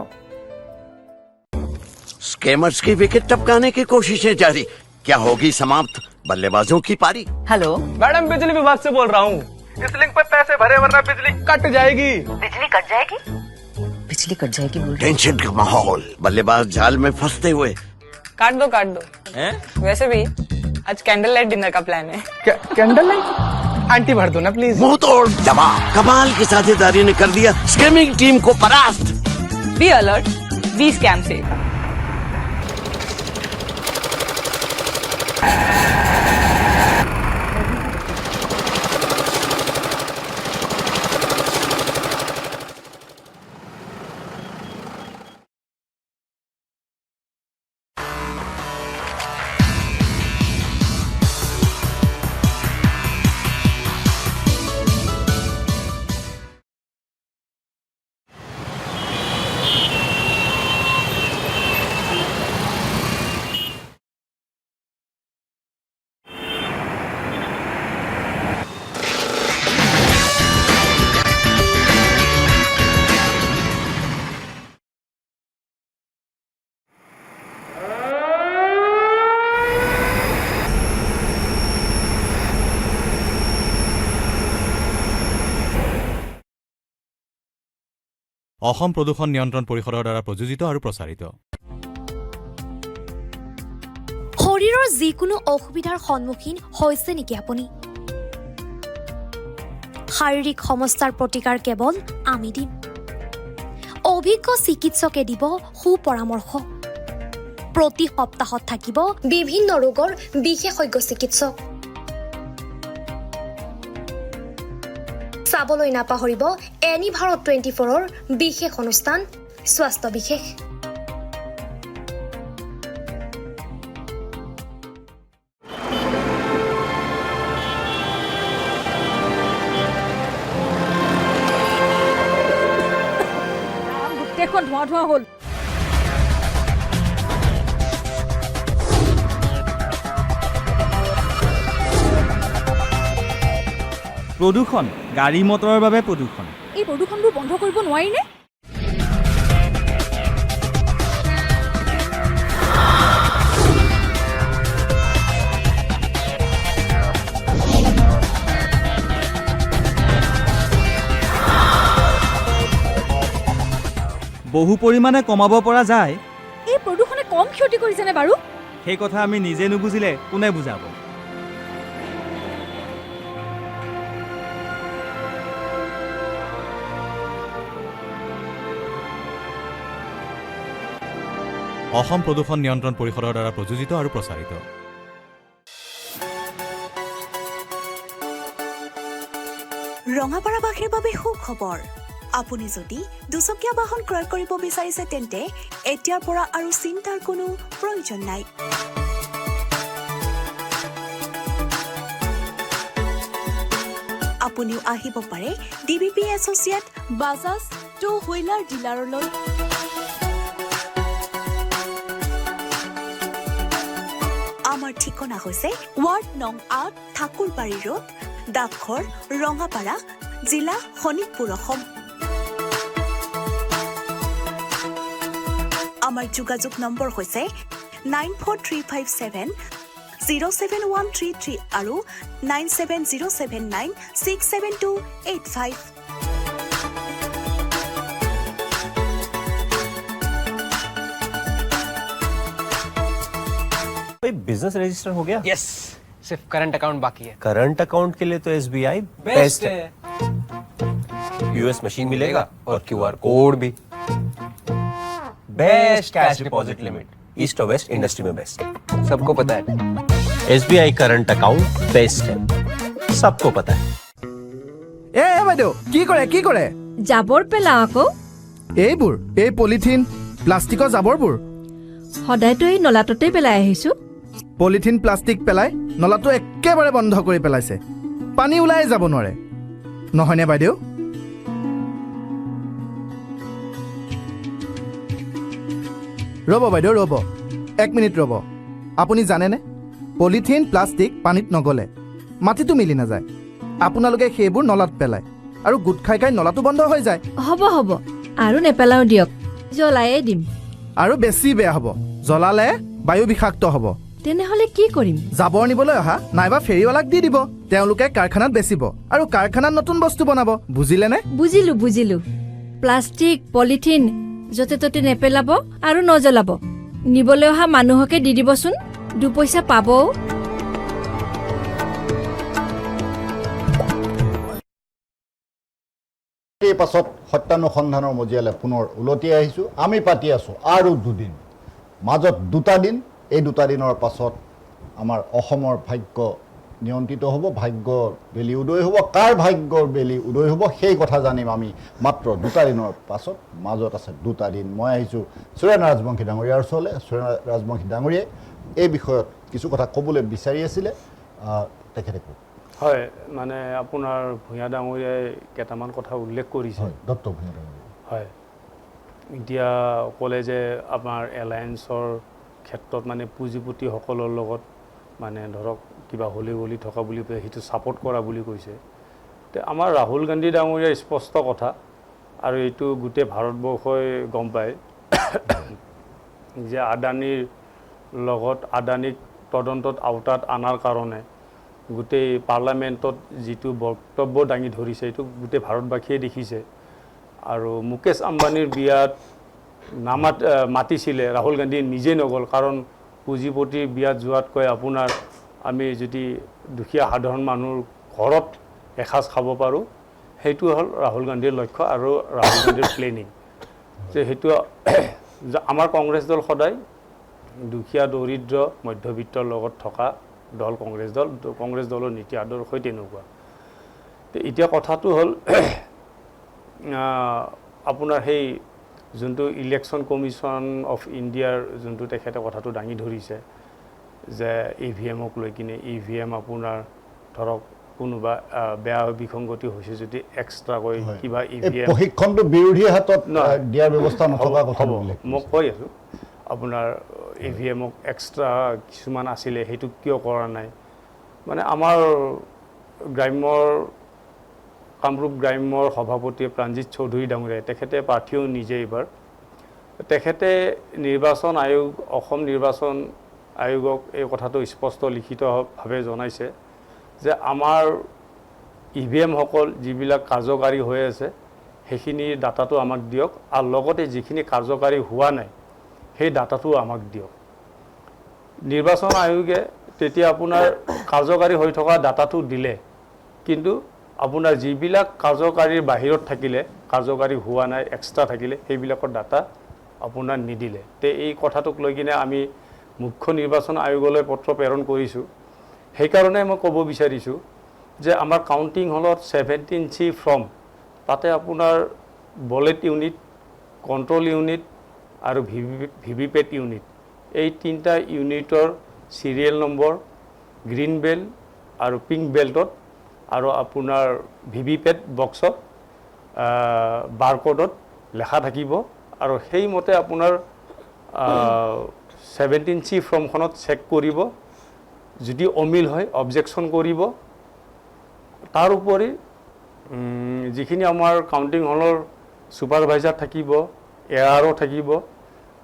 स्कैमर्स की विकेट टपकाने की कोशिशें जारी क्या होगी समाप्त बल्लेबाजों की पारी हेलो मैडम बिजली विभाग से बोल रहा हूँ इस लिंक पे पैसे भरे वरना बिजली कट जाएगी बिजली कट जाएगी बोल टेंशन का माहौल बल्लेबाज जाल में फंसते हुए काट दो वैसे भी आज कैंडल लाइट डिनर का प्लान है कैंडल लाइट आंटी भर दो ना प्लीज मुंह तोड़ जमा कमाल की साझेदारी ने कर दिया स्कैमिंग टीम को परास्त बी अलर्ट बी स्कैम से অসম প্ৰদূষণ নিয়ন্ত্ৰণ পৰিষদৰ দ্বাৰা প্ৰযোজিত আৰু প্ৰচাৰিত। শৰীৰৰ যিকোনো অসুবিধাৰ সন্মুখীন হৈছে নেকি আপুনি? শাৰীৰিক সমস্যাৰ প্ৰতিকাৰ কেৱল আমি দিম। অভিজ্ঞ চিকিৎসকে দিব সুপৰামৰ্শ। প্ৰতি সপ্তাহত থাকিব বিভিন্ন ৰোগৰ বিশেষজ্ঞ চিকিৎসক। চাবলৈ নাপাহৰিব এনি ভাৰত 24ৰ বিশেষ অনুষ্ঠান স্বাস্থ্য বিশেষ। গোটেইখন ধোঁৱা ধোঁৱা হ'ল। প্ৰদূষণ, গাড়ী মটৰৰ বাবে প্ৰদূষণ। এই প্ৰদূষণবোৰ বন্ধ কৰিব নোৱাৰিনে? বহু পৰিমাণে কমাব পৰা যায়। এই প্ৰদূষণে কম ক্ষতি কৰিছেনে বাৰু? সেই কথা আমি নিজে নুবুজিলে কোনে বুজাব? অসম প্ৰদূষণ নিয়ন্ত্ৰণ পৰিষদৰ দ্বাৰা প্ৰযোজিত আৰু প্ৰচাৰিত। ৰঙাপাৰাবাসীৰ বাবে সুখবৰ। আপুনি যদি দুচকীয়া বাহন ক্ৰয় কৰিব বিচাৰিছে তেন্তে এতিয়াৰ পৰা আৰু চিন্তাৰ কোনো প্ৰয়োজন নাই। আপুনিও আহিব পাৰে DBP associate Bajaj two wheeler ডিলাৰলৈ। আমাৰ ঠিকনা হৈছে ৱাৰ্ড নং ৮ ঠাকুৰবাৰী ৰোড, ডাকঘৰ, ৰঙাপাৰা, জিলা শোণিতপুৰ, অসম। আমাৰ যোগাযোগ নম্বৰ হৈছে 9435707133 আৰু 9707967285। बिजनेस रजिस्टर हो गया? यस, सिर्फ करंट अकाउंट बाकी है। करंट अकाउंट के लिए तो SBI बेस्ट है। US मशीन मिलेगा और QR कोड भी। Best cash deposit limit east और वेस्ट इंडस्ट्री में बेस्ट। सबको पता है SBI करंट अकाउंट बेस्ट है, सबको पता है। এ বাইদেউ কি কৰে জাবৰ পেলা আকৌ। এইবোৰ এই পলিথিন প্লাষ্টিকৰ জাবৰবোৰ সদায়তো এই নলাটোতেই পেলাই আহিছো। পলিথিন প্লাষ্টিক পেলাই নলাটো একেবাৰে বন্ধ কৰি পেলাইছে। পানী ওলাই যাব নোৱাৰে, নহয়নে বাইদেউ? ৰ'ব বাইদেউ ৰ'ব, 1 মিনিট ৰ'ব। আপুনি জানেনে পলিথিন প্লাষ্টিক পানীত নগলে মাটিটো মিলি নাযায়। আপোনালোকে সেইবোৰ নলাত পেলায় আৰু গোট খাই নলাটো বন্ধ হৈ যায়। হ'ব আৰু নেপেলাও দিয়ক, জ্বলায়ে দিম। আৰু বেছি বেয়া হ'ব, জ্বলালে বায়ু বিষাক্ত হ'ব। তেনেহ'লে কি কৰিম? জাবৰ নিবলৈ অহা নাইবা ফেৰীৱালাক দি দিব। তেওঁলোকে কাৰখানাত বেচিব আৰু কাৰখানাত নতুন বস্তু বনাব। বুজিলেনে? বুজিলো। প্লাষ্টিক পলিথিন য'তে ত'তে নেপেলাব আৰু নজ্বলাব। নিবলৈ অহা মানুহকে দি দিবচোন, 2 পইচা পাবও। এই পাছত সত্যানুসন্ধানৰ মজিয়ালে পুনৰ উলটি আহিছোঁ। আমি পাতি আছোঁ আৰু 2 দিন, মাজত 2টা দিন। এই 2টা দিনৰ পাছত আমাৰ অসমৰ ভাগ্য নিয়ন্ত্ৰিত হ'ব, ভাগ্যৰ বেলি উদয় হ'ব। কাৰ ভাগ্যৰ বেলি উদয় হ'ব সেই কথা জানিম আমি মাত্ৰ 2টা দিনৰ পাছত। মাজত আছে 2টা দিন। মই আহিছোঁ সুৰেণ ৰাজবংশী ডাঙৰীয়াৰ ওচৰলৈ। সুৰেণ ৰাজবংশী ডাঙৰীয়াই এই বিষয়ত কিছু কথা ক'বলৈ বিচাৰি আছিলে, তেখেতে কওক। হয়, মানে আপোনাৰ ভূঞা ডাঙৰীয়াই কেইটামান কথা উল্লেখ কৰিছে। ডক্টৰ ভূঞা ডাঙৰীয়া। হয়, এতিয়া ক'লে যে আমাৰ এলায়েন্সৰ ক্ষেত্ৰত মানে পুঁজিপতিসকলৰ লগত মানে ধৰক কিবা হলি থকা বুলি সেইটো ছাপৰ্ট কৰা বুলি কৈছে। তে আমাৰ ৰাহুল গান্ধী ডাঙৰীয়াৰ স্পষ্ট কথা, আৰু এইটো গোটেই ভাৰতবৰ্ষই গম পায় যে আদানীৰ লগত আদানীক তদন্তত আওতাত আনাৰ কাৰণে গোটেই পাৰ্লামেণ্টত যিটো বক্তব্য দাঙি ধৰিছে এইটো গোটেই ভাৰতবাসীয়ে দেখিছে। আৰু মুকেশ আম্বানীৰ বিয়াত মাতিছিলে ৰাহুল গান্ধী নিজে নগ'ল কাৰণ পুঁজিপতিৰ বিয়াত যোৱাতকৈ আপোনাৰ আমি যদি দুখীয়া সাধাৰণ মানুহৰ ঘৰত এসাঁজ খাব পাৰোঁ সেইটো হ'ল ৰাহুল গান্ধীৰ লক্ষ্য আৰু ৰাহুল গান্ধীৰ প্লেনিং যে সেইটো আমাৰ কংগ্ৰেছ দল সদায় দুখীয়া দৰিদ্ৰ মধ্যবিত্তৰ লগত থকা দল কংগ্ৰেছ দলৰ নীতি আদৰ্শই তেনেকুৱা এতিয়া কথাটো হ'ল আপোনাৰ সেই যোনটো ইলেকশ্যন কমিশ্যন অফ ইণ্ডিয়াৰ যোনটো তেখেতে কথাটো দাঙি ধৰিছে যে EVMক লৈ কিনে EVM আপোনাৰ ধৰক কোনোবা বেয়া বিসংগতি হৈছে যদি এক্সট্ৰাকৈ কিবা EVM প্ৰশিক্ষণটো বিৰোধীৰ হাতত দিয়াৰ ব্যৱস্থা নথকা কথা মই কৈ আছোঁ আপোনাৰ EVMক এক্সট্ৰা কিছুমান আছিলে সেইটো কিয় কৰা নাই মানে আমাৰ কামৰূপ গ্ৰাম্যৰ সভাপতি প্ৰাণজিৎ চৌধুৰী ডাঙৰীয়া তেখেতে প্ৰাৰ্থীও নিজে এইবাৰ তেখেতে অসম নিৰ্বাচন আয়োগক এই কথাটো স্পষ্ট লিখিতভাৱে জনাইছে যে আমাৰ EVMসকল যিবিলাক কাৰ্যকাৰী হৈ আছে সেইখিনিৰ ডাটাটো আমাক দিয়ক আৰু লগতে যিখিনি কাৰ্যকাৰী হোৱা নাই সেই ডাটাটো আমাক দিয়ক নিৰ্বাচন আয়োগে তেতিয়া আপোনাৰ কাৰ্যকাৰী হৈ থকা ডাটাটো দিলে কিন্তু আপোনাৰ যিবিলাক কাৰ্যকাৰীৰ বাহিৰত থাকিলে কাৰ্যকাৰী হোৱা নাই এক্সট্ৰা থাকিলে সেইবিলাকৰ ডাটা আপোনাৰ নিদিলে তে এই কথাটোক লৈ কিনে আমি মুখ্য নিৰ্বাচন আয়োগলৈ পত্ৰ প্ৰেৰণ কৰিছোঁ সেইকাৰণে মই ক'ব বিচাৰিছোঁ যে আমাৰ কাউণ্টিং হলত 17C ফৰ্ম তাতে আপোনাৰ বলেট ইউনিট কণ্ট্ৰল ইউনিট আৰু ভিভিপেট ইউনিট এই তিনিটা ইউনিটৰ চিৰিয়েল নম্বৰ গ্ৰীণ বেল্ট আৰু পিংক বেল্টত আৰু আপোনাৰ ভিভিপেট বক্সত বাৰকোডত লেখা থাকিব আৰু সেইমতে আপোনাৰ 17C ফৰ্মখনত চেক কৰিব যদি অমিল হয় অবজেকশ্যন কৰিব তাৰ উপৰি যিখিনি আমাৰ কাউণ্টিং হলৰ ছুপাৰভাইজাৰ থাকিব ARO থাকিব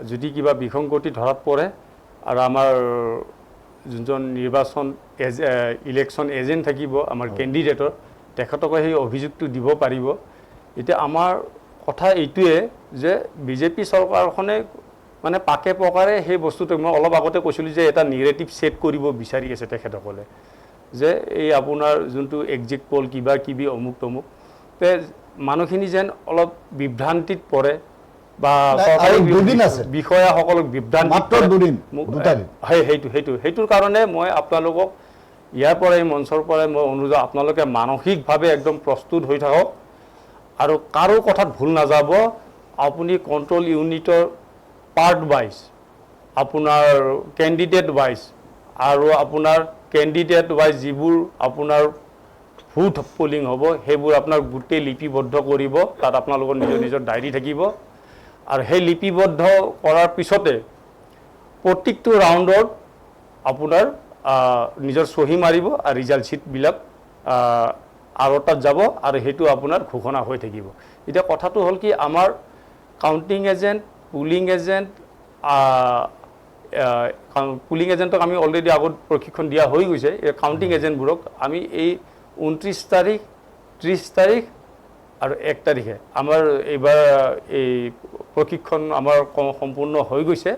যদি কিবা বিসংগতি ধৰাত পৰে আৰু আমাৰ যোনজন নিৰ্বাচন ইলেকশ্যন এজেণ্ট থাকিব আমাৰ কেণ্ডিডেটৰ তেখেতকে সেই অভিযোগটো দিব পাৰিব এতিয়া আমাৰ কথা এইটোৱে যে বিজেপি চৰকাৰখনে মানে পাকে পকাৰে সেই বস্তুটো মই অলপ আগতে কৈছিলোঁ যে এটা নেৰেটিভ ছেট কৰিব বিচাৰি আছে তেখেতসকলে যে এই আপোনাৰ যোনটো এক্সিট পল কিবা কিবি অমুক তমুক তে মানুহখিনি যেন অলপ বিভ্ৰান্তিত পৰে বা চৰকাৰী বিষয়াসকলক সেইটোৰ কাৰণে মই আপোনালোকক ইয়াৰ পৰা এই মঞ্চৰ পৰাই মই অনুৰোধ আপোনালোকে মানসিকভাৱে একদম প্ৰস্তুত হৈ থাকক আৰু কাৰো কথাত ভুল নাযাব আপুনি কণ্ট্ৰল ইউনিটৰ পাৰ্ট ৱাইজ আপোনাৰ কেণ্ডিডেট ৱাইজ আৰু আপোনাৰ কেণ্ডিডেট ৱাইজ যিবোৰ আপোনাৰ ভোট পলিং হ'ব সেইবোৰ আপোনাৰ গোটেই লিপিবদ্ধ কৰিব তাত আপোনালোকৰ নিজৰ ডায়েৰী থাকিব আৰু সেই লিপিবদ্ধ কৰাৰ পিছতে প্ৰত্যেকটো ৰাউণ্ডত আপোনাৰ নিজৰ চহী মাৰিব আৰু ৰিজাল্ট শ্বীটবিলাক আৰু তাত যাব আৰু সেইটো আপোনাৰ ঘোষণা হৈ থাকিব এতিয়া কথাটো হ'ল কি আমাৰ কাউণ্টিং এজেণ্ট পুলিং এজেণ্টক আমি অলৰেডি আগত প্ৰশিক্ষণ দিয়া হৈ গৈছে এই কাউণ্টিং এজেণ্টবোৰক আমি এই 29 তাৰিখ 30 তাৰিখ আৰু 1 তাৰিখে আমাৰ এইবাৰ এই প্ৰশিক্ষণ আমাৰ সম্পূৰ্ণ হৈ গৈছে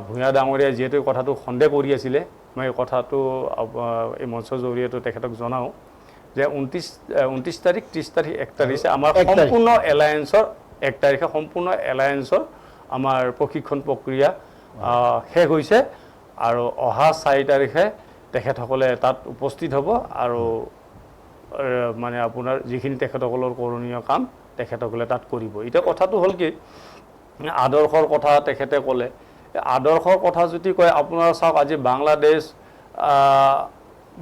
ভূঞা ডাঙৰীয়াই যিহেতু কথাটো সন্দেহ কৰি আছিলে মই এই কথাটো এই মঞ্চৰ জৰিয়তে তেখেতক জনাওঁ যে 29 তাৰিখ 30 তাৰিখ 1 তাৰিখে আমাৰ সম্পূৰ্ণ এলায়েন্সৰ 1 তাৰিখে সম্পূৰ্ণ এলায়েন্সৰ আমাৰ প্ৰশিক্ষণ প্ৰক্ৰিয়া শেষ হৈছে আৰু অহা 4 তাৰিখে তেখেতসকলে তাত উপস্থিত হ'ব আৰু মানে আপোনাৰ যিখিনি তেখেতসকলৰ কৰণীয় কাম তেখেতসকলে তাত কৰিব এতিয়া কথাটো হ'ল কি আদৰ্শৰ কথা তেখেতে ক'লে আদৰ্শৰ কথা যদি কয় আপোনাৰ চাওক আজি বাংলাদেশ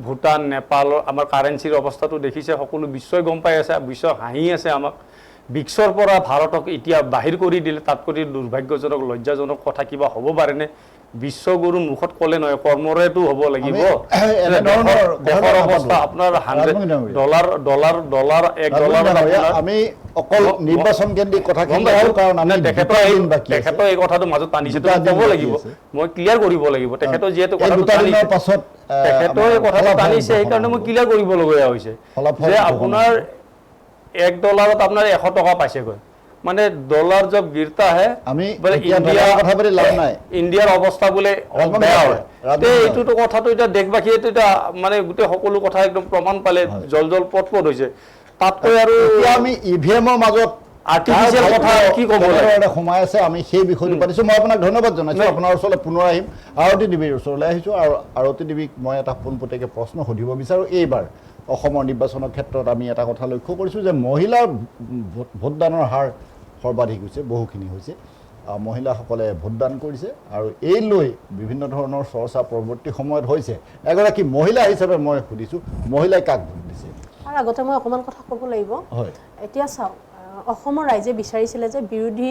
ভূটান নেপালৰ আমাৰ কাৰেঞ্চিৰ অৱস্থাটো দেখিছে সকলো বিশ্বই গম পাই আছে বিশ্ব হাঁহি আছে আমাক বিশ্বৰ পৰা ভাৰতক এতিয়া বাহিৰ কৰি দিলে তাতকৈ দুৰ্ভাগ্যজনক লজ্জাজনক কথা কিবা হ'ব পাৰেনে বিশ্বগুৰুৰ মুখত ক'লে নহয় কৰ্মৰেতো হ'ব লাগিব দেশৰ অৱস্থা আপোনাৰ $100 আমি অকল নিৰ্বাচন কেন্দ্ৰিক কথা তেখেতৰ এই কথাটো মাজত টানিছে ক'ব লাগিব মই ক্লিয়াৰ কৰিব লাগিব তেখেতৰ যিহেতু তেখেতৰ এই কথাটো টানিছে সেইকাৰণে মই ক্লিয়াৰ কৰিবলগীয়া হৈছে যে আপোনাৰ $1 আপোনাৰ 100 টকা পাইছেগৈ মানে ডলাৰ জব গিৰতা হে আমি বোলে কথা পাতি লাভ নাই ইণ্ডিয়াৰ অৱস্থা বোলে বেয়া হয় তে এইটোতো কথাটো এতিয়া দেশবাসীয়ে এটা মানে গোটেই সকলো কথা একদম প্ৰমাণ পালে জল পট হৈছে তাতকৈ আৰু আমি ইভিএমৰ মাজত আৰ্টিফিচিয়েল কথা কি ক'ব লাগে সোমাই আছে আমি সেই বিষয়টো পাতিছোঁ মই আপোনাক ধন্যবাদ জনাইছোঁ আপোনাৰ ওচৰলৈ পুনৰ আহিম আৰতী দেৱীৰ ওচৰলৈ আহিছোঁ আৰু আৰতী দেৱীক মই এটা পোনপটীয়াকৈ প্ৰশ্ন সুধিব বিচাৰোঁ এইবাৰ অসমৰ নিৰ্বাচনৰ ক্ষেত্ৰত আমি এটা কথা লক্ষ্য কৰিছোঁ যে মহিলাৰ ভোটদানৰ হাৰ সৰ্বাধিক হৈছে বহুখিনি হৈছে মহিলাসকলে ভোটদান কৰিছে আৰু এই লৈ বিভিন্ন ধৰণৰ চৰ্চা পৰৱৰ্তী সময়ত হৈছে এগৰাকী মহিলা হিচাপে মই সুধিছোঁ মহিলাই কাক ভোট দিছে তাৰ আগতে মই অকণমান কথা ক'ব লাগিব হয় এতিয়া চাওক অসমৰ ৰাইজে বিচাৰিছিলে যে বিৰোধী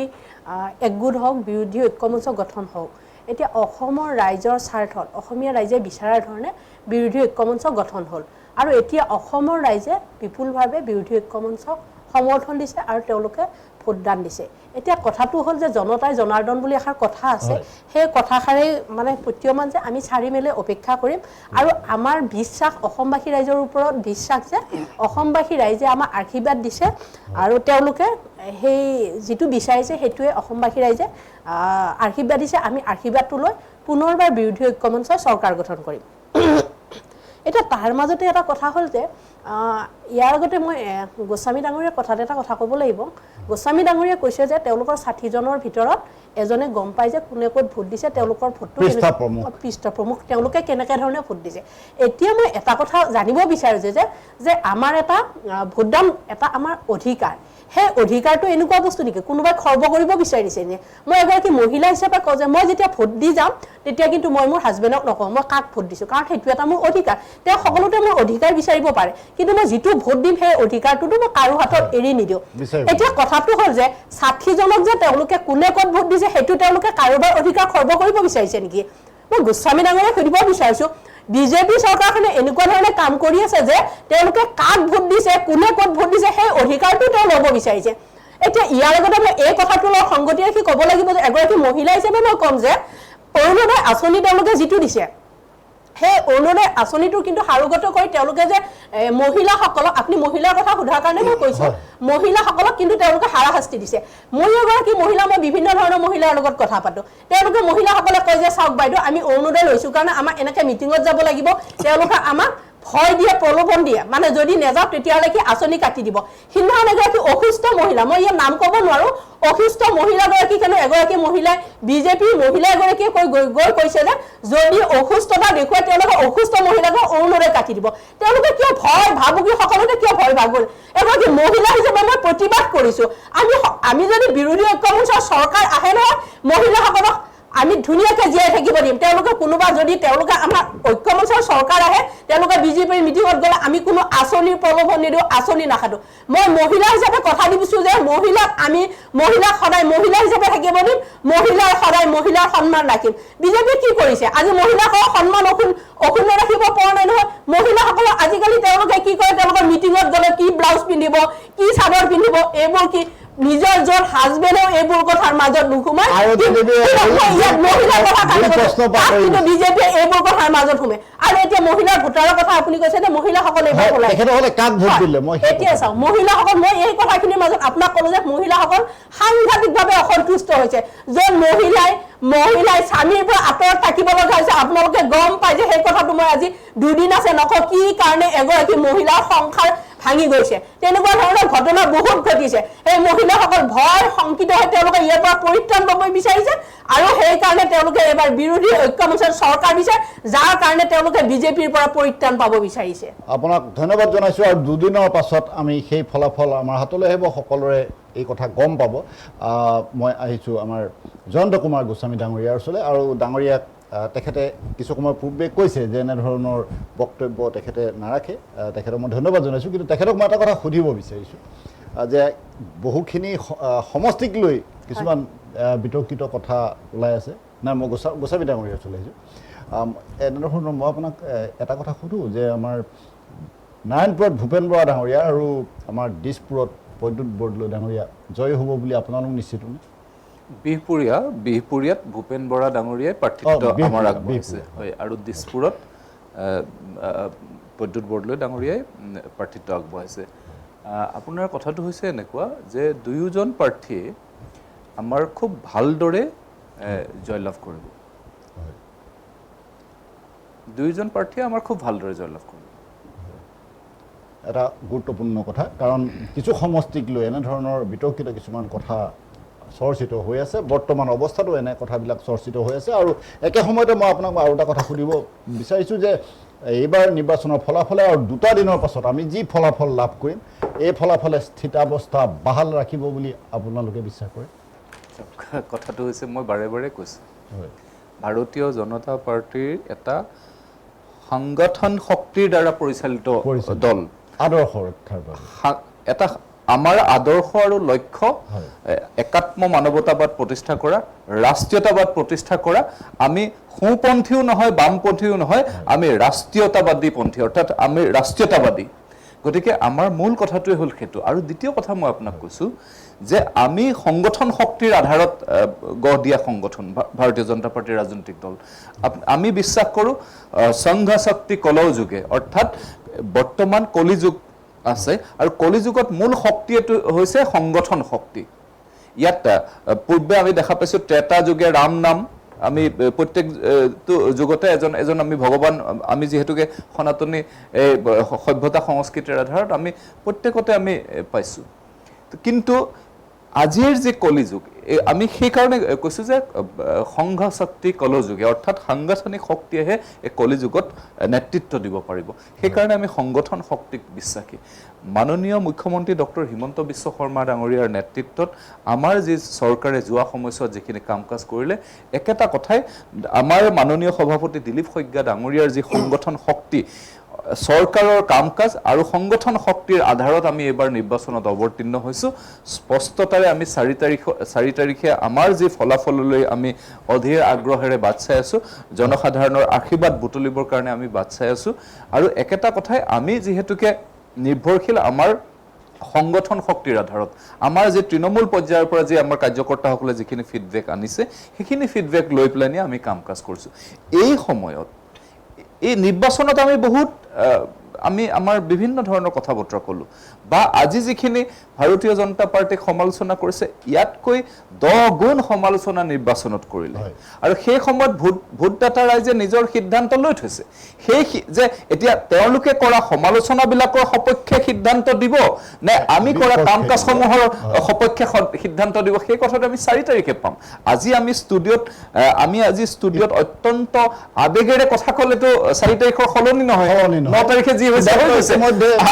একগোট হওক বিৰোধী ঐক্যমঞ্চ গঠন হওক এতিয়া অসমৰ ৰাইজৰ স্বাৰ্থত অসমীয়া ৰাইজে বিচৰাৰ ধৰণে বিৰোধী ঐক্যমঞ্চ গঠন হ'ল আৰু এতিয়া অসমৰ ৰাইজে বিপুলভাৱে বিৰোধী ঐক্যমঞ্চক সমৰ্থন দিছে আৰু তেওঁলোকে ভোটদান দিছে এতিয়া কথাটো হ'ল যে জনতাই জনাৰ্দন বুলি এষাৰ কথা আছে সেই কথাষাৰেই মানে প্ৰতীয়মান যে আমি চাৰি মেলে অপেক্ষা কৰিম আৰু আমাৰ বিশ্বাস অসমবাসী ৰাইজৰ ওপৰত বিশ্বাস যে অসমবাসী ৰাইজে আমাক আশীৰ্বাদ দিছে আৰু তেওঁলোকে সেই যিটো বিচাৰিছে সেইটোৱে অসমবাসী ৰাইজে আশীৰ্বাদ দিছে আমি আশীৰ্বাদটো লৈ পুনৰবাৰ বিৰোধী ঐক্যমঞ্চৰ চৰকাৰ গঠন কৰিম এটা তাৰ মাজতে এটা কথা হ'ল যে ইয়াৰ আগতে মই গোস্বামী ডাঙৰীয়াৰ কথাত এটা কথা ক'ব লাগিব গোস্বামী ডাঙৰীয়াই কৈছে যে তেওঁলোকৰ 60 জনৰ ভিতৰত এজনে গম পায় যে কোনে ক'ত ভোট দিছে তেওঁলোকৰ ভোটটো পৃষ্ঠ প্ৰমুখ তেওঁলোকে কেনেকৈ ধৰণে ভোট দিছে এতিয়া মই এটা কথা জানিব বিচাৰোঁ যে আমাৰ এটা ভোটদান এটা আমাৰ অধিকাৰ সেই অধিকাৰটো এনেকুৱা বস্তু নেকি কোনোবাই খৰ্ব কৰিব বিচাৰিছে নে মই এগৰাকী মহিলা হিচাপে কওঁ যে মই যেতিয়া ভোট দি যাম তেতিয়া কিন্তু মই মোৰ হাজবেণ্ডক নকওঁ মই কাক ভোট দিছোঁ কাৰণ সেইটো এটা মোৰ অধিকাৰ তেওঁ সকলোতে মোৰ অধিকাৰ বিচাৰিব পাৰে কিন্তু মই যিটো ভোট দিম সেই অধিকাৰটোতো মই কাৰো হাতত এৰি নিদিওঁ এতিয়া কথাটো হ'ল যে 60 জনক যে তেওঁলোকে কোনে ক'ত ভোট দিছে সেইটো তেওঁলোকে কাৰোবাৰ অধিকাৰ খৰ্ব কৰিব বিচাৰিছে নেকি মই গোস্বামী ডাঙৰীয়াক সুধিব বিচাৰিছোঁ বিজেপি চৰকাৰখনে এনেকুৱা ধৰণে কাম কৰি আছে যে তেওঁলোকে কাক ভোট দিছে কোনে ক'ত ভোট দিছে সেই অধিকাৰটো তেওঁ ল'ব বিচাৰিছে এতিয়া ইয়াৰ লগতে মই এই কথাটোৰ লগত সংগতি ৰাখি ক'ব লাগিব যে এগৰাকী মহিলা হিচাপে মই ক'ম যে অৰুণোদয় আঁচনি তেওঁলোকে যিটো দিছে সেই অৰুণোদয় আঁচনিটো কিন্তু সাৰোগত কৰি তেওঁলোকে যে মহিলাসকলক আপুনি মহিলাৰ কথা সোধাৰ কাৰণে মই কৈছোঁ মহিলাসকলক কিন্তু তেওঁলোকে হাৰাশাস্তি দিছে মই এগৰাকী মহিলা মই বিভিন্ন ধৰণৰ মহিলাৰ লগত কথা পাতোঁ তেওঁলোকে মহিলাসকলে কয় যে চাওক বাইদেউ আমি অৰুণোদয় লৈছোঁ কাৰণে আমাক এনেকৈ মিটিঙত যাব লাগিব তেওঁলোকে আমাক ভয় দিয়ে প্ৰলোভন দিয়ে মানে যদি নেযাওঁ তেতিয়াহ'লে কি আঁচনি কাটি দিব সিদিনাখন এগৰাকী অসুস্থ মহিলা মই ইয়াৰ নাম ক'ব নোৱাৰোঁ অসুস্থ মহিলাগৰাকী কিন্তু এগৰাকী মহিলাই বিজেপিৰ মহিলা এগৰাকীয়ে গৈ কৈছে যে যদি অসুস্থতা দেখুৱাই তেওঁলোকে অসুস্থ মহিলাক অৰুণোদয় কাটি দিব তেওঁলোকে কিয় ভয় ভাবুকি সকলোতে কিয় ভয় ভাগ হ'ল এগৰাকী মহিলা হিচাপে মই প্ৰতিবাদ কৰিছোঁ আমি যদি বিৰোধী ঐক্যমঞ্চৰ চৰকাৰ আহে নহয় মহিলাসকলক আমি ধুনীয়াকৈ জীয়াই থাকিব দিম তেওঁলোকে কোনোবা যদি তেওঁলোকে আমাৰ ঐক্যমঞ্চৰ চৰকাৰ আহে তেওঁলোকে বিজেপিৰ মিটিঙত গ'লে আমি কোনো আঁচনিৰ প্ৰলোভন নিদিওঁ আঁচনি নাখাটো মই মহিলা হিচাপে কথা দিছোঁ যে মহিলাক সদায় মহিলা হিচাপে থাকিব দিম মহিলাৰ সদায় মহিলাৰ সন্মান ৰাখিম বিজেপি কি কৰিছে আজি মহিলাসকলক সন্মান অক্ষুণ্ণ ৰাখিব পৰা নাই নহয় মহিলাসকলক আজিকালি তেওঁলোকে কি কৰে তেওঁলোকৰ মিটিঙত গ'লে কি ব্লাউজ পিন্ধিব কি চাদৰ পিন্ধিব এইবোৰ কি নিজৰ জন হাজবেণ্ডেও এইবোৰ কথাৰ মাজত নোসোমায় কিন্তু বিজেপিয়ে এইবোৰ কথাৰ মাজত সোমায় আৰু এতিয়া মহিলাৰ ভোটাৰৰ কথা আপুনি কৈছে যে মহিলাসকলে এতিয়া চাওক মহিলাসকল মই এই কথাখিনিৰ মাজত আপোনাক ক'লো যে মহিলাসকল সাংঘাতিকভাৱে অসন্তুষ্ট হৈছে যে মহিলাই স্বামীৰ পৰা আঁতৰত থাকিব লগা হৈছে আপোনালোকে গম পায় যে সেই কথাটো মই আজি দুদিন আছে নকওঁ কি কাৰণে এগৰাকী মহিলাৰ সংসাৰ ভাঙি গৈছে তেনেকুৱা ধৰণৰ ঘটনা বহুত ঘটিছে এই মহিলাসকল ভয় শংকিত হৈ তেওঁলোকে ইয়াৰ পৰা পৰিত্ৰাণ পাব বিচাৰিছে আৰু সেইকাৰণে তেওঁলোকে এবাৰ বিৰোধী ঐক্যমঞ্চৰ চৰকাৰ বিচাৰে যাৰ কাৰণে তেওঁলোকে বিজেপিৰ পৰা পৰিত্ৰাণ পাব বিচাৰিছে আপোনাক ধন্যবাদ জনাইছোঁ আৰু দুদিনৰ পাছত আমি সেই ফলাফল আমাৰ হাতলৈ আহিব সকলোৰে এই কথা গম পাব মই আহিছোঁ আমাৰ জয়ন্ত কুমাৰ গোস্বামী ডাঙৰীয়াৰ ওচৰলৈ আৰু ডাঙৰীয়াক তেখেতে কিছু সময় পূৰ্বে কৈছে যে এনেধৰণৰ বক্তব্য তেখেতে নাৰাখে তেখেতক মই ধন্যবাদ জনাইছোঁ কিন্তু তেখেতক মই এটা কথা সুধিব বিচাৰিছোঁ যে বহুখিনি সমষ্টিক লৈ কিছুমান বিতৰ্কিত কথা ওলাই আছে নাই মই গোস্বামী ডাঙৰীয়াৰ ওচৰলৈ আহিছোঁ এনেধৰণৰ মই আপোনাক এটা কথা সুধোঁ যে আমাৰ নাৰায়ণপুৰত ভূপেন বৰা ডাঙৰীয়া আৰু আমাৰ দিছপুৰত বৈদ্যুৎ বৰদলৈ ডাঙৰীয়া জয় হ'ব বুলি আপোনালোক নিশ্চিত নে বিহপুৰীয়াত ভূপেন বৰা ডাঙৰীয়াই প্ৰাৰ্থিত্ব আমাৰ আগবঢ়াইছে হয় আৰু দিছপুৰত বৈদ্যুৎ বৰদলৈ ডাঙৰীয়াই প্ৰাৰ্থিত্ব আগবঢ়াইছে আপোনাৰ কথাটো হৈছে এনেকুৱা যে দুয়োজন প্ৰাৰ্থীয়ে আমাৰ খুব ভালদৰে জয়লাভ কৰিব দুয়োজন প্ৰাৰ্থীয়ে আমাৰ খুব ভালদৰে জয়লাভ কৰিব এটা গুৰুত্বপূৰ্ণ কথা কাৰণ কিছু সমষ্টিক লৈ এনেধৰণৰ বিতৰ্কিত কিছুমান কথা চৰ্চিত হৈ আছে বৰ্তমান অৱস্থাতো এনে কথাবিলাক চৰ্চিত হৈ আছে আৰু একে সময়তে মই আপোনাক আৰু এটা কথা সুধিব বিচাৰিছোঁ যে এইবাৰ নিৰ্বাচনৰ ফলাফলে আৰু 2টা দিনৰ পাছত আমি যি ফলাফল লাভ কৰিম এই ফলাফলে স্থিতাৱস্থা বাহাল ৰাখিব বুলি আপোনালোকে বিশ্বাস কৰে কথাটো হৈছে মই বাৰে বাৰে কৈছোঁ ভাৰতীয় জনতা পাৰ্টীৰ এটা সংগঠন শক্তিৰ দ্বাৰা পৰিচালিত দল আদৰ্শ ৰক্ষাৰ বাবে এটা আমাৰ আদৰ্শ আৰু লক্ষ্য একাত্ম মানৱতাবাদ প্ৰতিষ্ঠা কৰা ৰাষ্ট্ৰীয়তাবাদ প্ৰতিষ্ঠা কৰা আমি সোঁপন্থীও নহয় বামপন্থীও নহয় আমি ৰাষ্ট্ৰীয়তাবাদী পন্থী অৰ্থাৎ আমি ৰাষ্ট্ৰীয়তাবাদী গতিকে আমাৰ মূল কথাটোৱে হ'ল সেইটো আৰু দ্বিতীয় কথা মই আপোনাক কৈছোঁ যে আমি সংগঠন শক্তিৰ আধাৰত গঢ় দিয়া সংগঠন ভাৰতীয় জনতা পাৰ্টীৰ ৰাজনৈতিক দল আমি বিশ্বাস কৰোঁ সংঘ শক্তি কলৌ যুগে অৰ্থাৎ বৰ্তমান কলিযুগ আছে আৰু কলিযুগত মূল শক্তি এইটো হৈছে সংগঠন শক্তি ইয়াত পূৰ্বে আমি দেখা পাইছোঁ ত্ৰেতা যুগে ৰাম নাম আমি প্ৰত্যেকটো যুগতে এজন আমি ভগৱান আমি যিহেতুকে সনাতনী সভ্যতা সংস্কৃতিৰ আধাৰত আমি প্ৰত্যেকতে আমি পাইছোঁ কিন্তু আজিৰ যে কলিযুগ আমি সেইকাৰণে কৈছোঁ যে সংঘ শক্তি কলযুগে অৰ্থাৎ সাংগঠনিক শক্তিয়েহে এই কলিযুগত নেতৃত্ব দিব পাৰিব সেইকাৰণে আমি সংগঠন শক্তিক বিশ্বাসী মাননীয় মুখ্যমন্ত্ৰী ডক্টৰ হিমন্ত বিশ্ব শৰ্মা ডাঙৰীয়াৰ নেতৃত্বত আমাৰ যি চৰকাৰে যোৱা সময়ছোৱাত যিখিনি কাম কাজ কৰিলে একেটা কথাই আমাৰ মাননীয় সভাপতি দিলীপ শইকীয়া ডাঙৰীয়াৰ যি সংগঠন শক্তি চৰকাৰৰ কাম কাজ আৰু সংগঠন শক্তিৰ আধাৰত আমি এবাৰ নিৰ্বাচনত অৱতীৰ্ণ হৈছোঁ স্পষ্টতাৰে আমি 4 তাৰিখে আমাৰ যি ফলাফললৈ আমি অধীৰ আগ্ৰহেৰে বাট চাই আছোঁ জনসাধাৰণৰ আশীৰ্বাদ বুটলিবৰ কাৰণে আমি বাট চাই আছোঁ আৰু একেটা কথাই আমি যিহেতুকে নিৰ্ভৰশীল আমাৰ সংগঠন শক্তিৰ আধাৰত আমাৰ যে তৃণমূল পৰ্যায়ৰ পৰা যে আমাৰ কাৰ্যকৰ্তাসকলে যিখিনি ফিডবেক আনিছে সেইখিনি ফিডবেক লৈ পেলাইনি আমি কাম কাজ কৰিছোঁ এই সময়ত এই নিৰ্বাচনত আমি বহুত আমি আমাৰ বিভিন্ন ধৰণৰ কথা বতৰা ক'লোঁ বা আজি যিখিনি ভাৰতীয় জনতা পাৰ্টীক সমালোচনা কৰিছে ইয়াতকৈ 10 গুণ সমালোচনা নিৰ্বাচনত কৰিলে আৰু সেই সময়ত ভোটদাতা ৰাইজে নিজৰ সিদ্ধান্ত লৈ থৈছে সেই যে এতিয়া তেওঁলোকে কৰা সমালোচনাবিলাকৰ সপক্ষে সিদ্ধান্ত দিব নে আমি কৰা কাম কাজসমূহৰ সপক্ষে সিদ্ধান্ত দিব সেই কথাটো আমি 4 তাৰিখে পাম আজি আমি ষ্টুডিঅ'ত অত্যন্ত আবেগেৰে কথা ক'লেতো 4 তাৰিখৰ সলনি নহয় 9 তাৰিখে যি হৈছে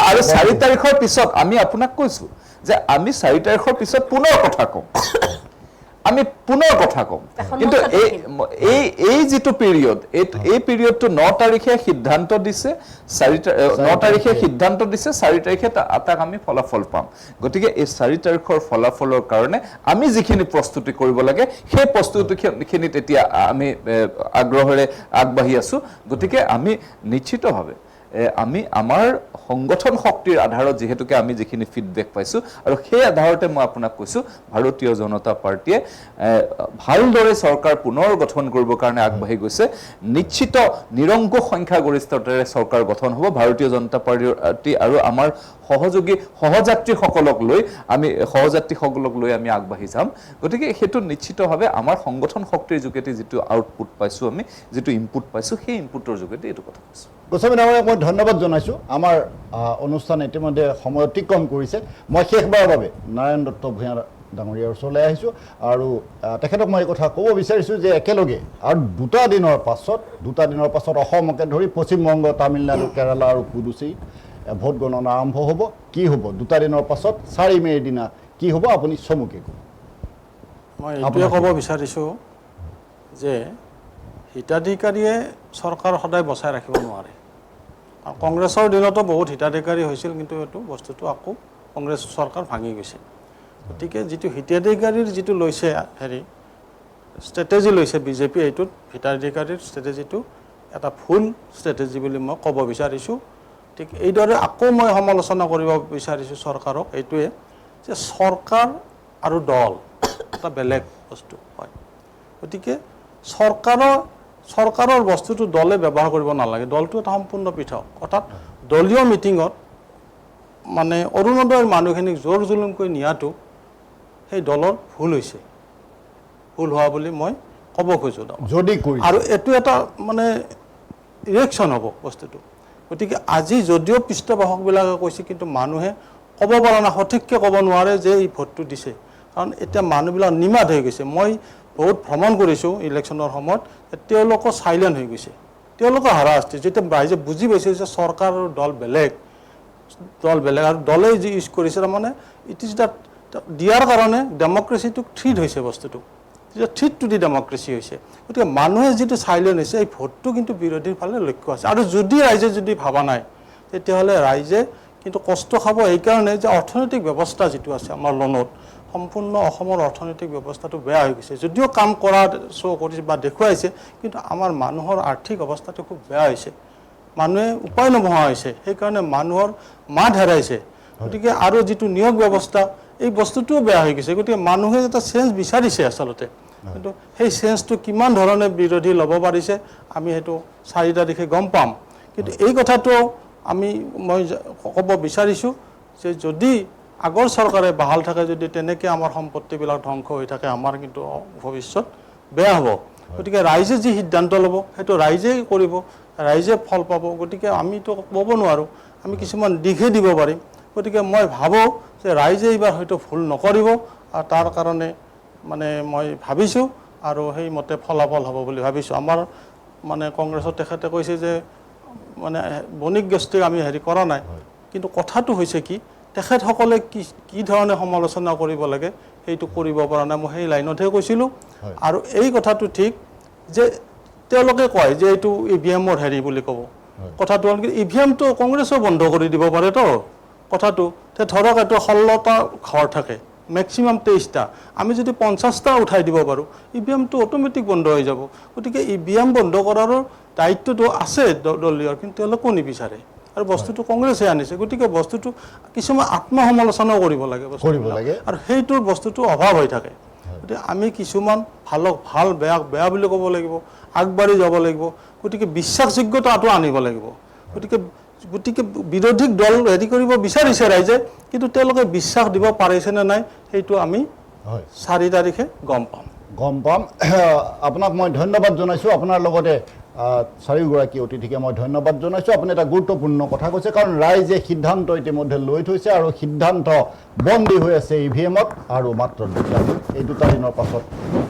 আৰু 4 তাৰিখৰ পিছত আমি আপোনাক কৈছোঁ যে আমি 4 তাৰিখৰ পিছত পুনৰ কথা কম আমি পুনৰ কথা কম কিন্তু এই যিটো পিৰিয়ড এই পিৰিয়ডটো 9 তাৰিখে সিদ্ধান্ত দিছে 9 তাৰিখে সিদ্ধান্ত দিছে 4 তাৰিখে তাক আমি ফলাফল পাম গতিকে এই 4 তাৰিখৰ ফলাফলৰ কাৰণে আমি যিখিনি প্ৰস্তুতি কৰিব লাগে সেই প্ৰস্তুতিখিনিত এতিয়া আমি আগ্ৰহেৰে আগবাঢ়ি আছোঁ গতিকে আমি নিশ্চিতভাৱে আমি আমাৰ সংগঠন শক্তিৰ আধাৰত যেহেতুকে আমি যিখিনি ফিডবেক পাইছোঁ আৰু সেই আধাৰতে মই আপোনাক কৈছোঁ ভাৰতীয় জনতা পাৰ্টীয়ে ভালদৰে চৰকাৰ পুনৰ গঠন কৰিবৰ কাৰণে আগবাঢ়ি গৈছে নিশ্চিত নিৰংকুশ সংখ্যাগৰিষ্ঠতাৰে চৰকাৰ গঠন হ'ব ভাৰতীয় জনতা পাৰ্টী আৰু আমাৰ সহযাত্ৰীসকলক লৈ আমি আগবাঢ়ি যাম গতিকে সেইটো নিশ্চিতভাৱে আমাৰ সংগঠন শক্তিৰ যোগেদি যিটো আউটপুট পাইছোঁ আমি যিটো ইনপুট পাইছোঁ সেই ইনপুটৰ যোগেদি এইটো কথা কৈছোঁ গোস্বামী ডাঙৰীয়াক মই ধন্যবাদ জনাইছোঁ আমাৰ অনুষ্ঠান ইতিমধ্যে সময় অতিক্ৰম কৰিছে মই শেষবাৰৰ বাবে নাৰায়ণ দত্ত ভূঞা ডাঙৰীয়াৰ ওচৰলৈ আহিছোঁ আৰু তেখেতক মই এই কথা ক'ব বিচাৰিছোঁ যে একেলগে আৰু 2টা দিনৰ পাছত অসমকে ধৰি পশ্চিমবংগ তামিলনাডু কেৰালা আৰু পুডুচেৰী ভোট গণনা আৰম্ভ হ'ব কি হ'ব 2টা দিনৰ পাছত 4 মে'ৰ দিনা কি হ'ব আপুনি চমুকৈ ক'ব মই এইটোৱে ক'ব বিচাৰিছোঁ যে হিতাধিকাৰীয়ে চৰকাৰ সদায় বচাই ৰাখিব নোৱাৰে আৰু কংগ্ৰেছৰ দিনতো বহুত হিতাধিকাৰী হৈছিল কিন্তু এইটো বস্তুটো আকৌ কংগ্ৰেছ চৰকাৰ ভাঙি গৈছে গতিকে যিটো হিতাধিকাৰীৰ যিটো লৈছে ষ্ট্ৰেটেজি লৈছে বিজেপি এইটোত হিতাধিকাৰীৰ ষ্ট্ৰেটেজিটো এটা ভুল ষ্ট্ৰেটেজি বুলি মই ক'ব বিচাৰিছোঁ ঠিক এইদৰে আকৌ মই সমালোচনা কৰিব বিচাৰিছোঁ চৰকাৰক এইটোৱে যে চৰকাৰ আৰু দল এটা বেলেগ বস্তু হয় গতিকে চৰকাৰৰ বস্তুটো দলে ব্যৱহাৰ কৰিব নালাগে দলটো এটা সম্পূৰ্ণ পৃথক অৰ্থাৎ দলীয় মিটিঙত মানে অৰুণোদয়ৰ মানুহখিনিক জোৰ জুলুম কৰি নিয়াটো সেই দলৰ ভুল হৈছে, ভুল হোৱা বুলি মই ক'ব খোজোঁ। যদি কৰি আৰু এইটো এটা মানে ৰিয়েকশ্যন হ'ব বস্তুটো। গতিকে আজি যদিও পৃষ্ঠপোষকবিলাকে কৈছে, কিন্তু মানুহে ক'ব পৰা নাই, সঠিককৈ ক'ব নোৱাৰে যে এই ভোটটো দিছে, কাৰণ এতিয়া মানুহবিলাক নিমাত হৈ গৈছে। মই বহুত ভ্ৰমণ কৰিছোঁ ইলেকশ্যনৰ সময়ত, তেওঁলোকো চাইলেণ্ট হৈ গৈছে, তেওঁলোকৰ হাৰাশাস্তি। যেতিয়া ৰাইজে বুজি পাইছে যে চৰকাৰৰ দল বেলেগ আৰু দলে যি ইউজ কৰিছে, তাৰমানে ইট ইজ দ্য দিয়াৰ কাৰণে ডেমক্ৰেচিটোক থ্ৰীট হৈছে বস্তুটো, থ্ৰীট টু দি ডেমক্ৰেচি হৈছে। গতিকে মানুহে যিটো চাইলেণ্ট হৈছে, এই ভোটটো কিন্তু বিৰোধীৰ ফালে লক্ষ্য আছে। আৰু যদি ৰাইজে যদি ভাবা নাই, তেতিয়াহ'লে ৰাইজে কিন্তু কষ্ট খাব এইকাৰণে যে অৰ্থনৈতিক ব্যৱস্থা যিটো আছে আমাৰ লোনত, সম্পূৰ্ণ অসমৰ অৰ্থনৈতিক ব্যৱস্থাটো বেয়া হৈ গৈছে। যদিও কাম কৰা শ্ব' কৰিছে বা দেখুৱাইছে, কিন্তু আমাৰ মানুহৰ আৰ্থিক অৱস্থাটো খুব বেয়া হৈছে, মানুহে উপায় নোহোৱা হৈছে, সেইকাৰণে মানুহৰ মাত হেৰাইছে। গতিকে আৰু যিটো নিয়োগ ব্যৱস্থা, এই বস্তুটোও বেয়া হৈ গৈছে। গতিকে মানুহে এটা চেঞ্জ বিচাৰিছে আচলতে, কিন্তু সেই চেঞ্জটো কিমান ধৰণে বিৰোধী ল'ব পাৰিছে আমি সেইটো 4 তাৰিখে গম পাম। কিন্তু এই কথাটো মই ক'ব বিচাৰিছোঁ যে যদি আগৰ চৰকাৰে বাহাল থাকে, যদি তেনেকৈ আমাৰ সম্পত্তিবিলাক ধ্বংস হৈ থাকে, আমাৰ কিন্তু ভৱিষ্যত বেয়া হ'ব। গতিকে ৰাইজে যি সিদ্ধান্ত ল'ব সেইটো ৰাইজেই কৰিব, ৰাইজে ফল পাব। গতিকে আমিতো ক'ব নোৱাৰোঁ, আমি কিছুমান দিশহে দিব পাৰিম। গতিকে মই ভাবোঁ যে ৰাইজে এইবাৰ হয়তো ভুল নকৰিব, আৰু তাৰ কাৰণে মানে মই ভাবিছোঁ আৰু সেইমতে ফলাফল হ'ব বুলি ভাবিছোঁ। আমাৰ মানে কংগ্ৰেছৰ তেখেতে কৈছে যে মানে বণিক গোষ্ঠীক আমি কৰা নাই, কিন্তু কথাটো হৈছে কি, তেখেতসকলে কি ধৰণে সমালোচনা কৰিব লাগে সেইটো কৰিব পৰা নাই। মই সেই লাইনতহে কৈছিলোঁ। আৰু এই কথাটো ঠিক যে তেওঁলোকে কয় যে এইটো EVM-ৰ বুলি ক'ব, কথাটো হ'ল কি EVM-টো কংগ্ৰেছেও বন্ধ কৰি দিব পাৰে তো কথাটো। ধৰক এইটো 16টা ঘৰ থাকে, মেক্সিমাম 23টা, আমি যদি 50টা উঠাই দিব পাৰোঁ, EVM-টো অট'মেটিক বন্ধ হৈ যাব। গতিকে EVM বন্ধ কৰাৰ দায়িত্বটো আছে দলীয়, কিন্তু তেওঁলোকেও নিবিচাৰে, আৰু বস্তুটো কংগ্ৰেছে আনিছে। গতিকে বস্তুটো কিছুমান আত্মসমালোচনাও কৰিব লাগে, আৰু সেইটোৰ বস্তুটো অভাৱ হৈ থাকে। গতিকে আমি কিছুমান ভাল বেয়া বুলি ক'ব লাগিব, আগবাঢ়ি যাব লাগিব। গতিকে বিশ্বাসযোগ্যতাটো আনিব লাগিব। গতিকে বিৰোধী দল কৰিব বিচাৰিছে ৰাইজে, কিন্তু তেওঁলোকে বিশ্বাস দিব পাৰিছেনে নাই সেইটো আমি 4 তাৰিখে গম পাম। আপোনাক মই ধন্যবাদ জনাইছোঁ। আপোনাৰ লগতে চাৰিওগৰাকী অতিথিকে মই ধন্যবাদ জনাইছোঁ। আপুনি এটা গুৰুত্বপূৰ্ণ কথা কৈছে, কাৰণ ৰাইজে সিদ্ধান্ত ইতিমধ্যে লৈ থৈছে, আৰু সিদ্ধান্ত বন্দী হৈ আছে EVM-ত, আৰু মাত্ৰ 2টা দিন, এই 2টা দিনৰ পাছত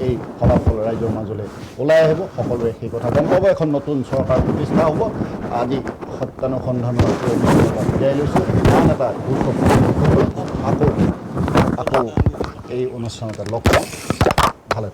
এই ফলাফল ৰাইজৰ মাজলৈ ওলাই আহিব। সকলোৱে সেই কথা গম পাব, এখন নতুন চৰকাৰ প্ৰতিষ্ঠা হ'ব। আজি সত্যানুসন্ধানৰ বিদায় লৈছোঁ। আন এটা গুৰুত্বপূৰ্ণ আকৌ এই অনুষ্ঠানতে লগ পাম। ভালে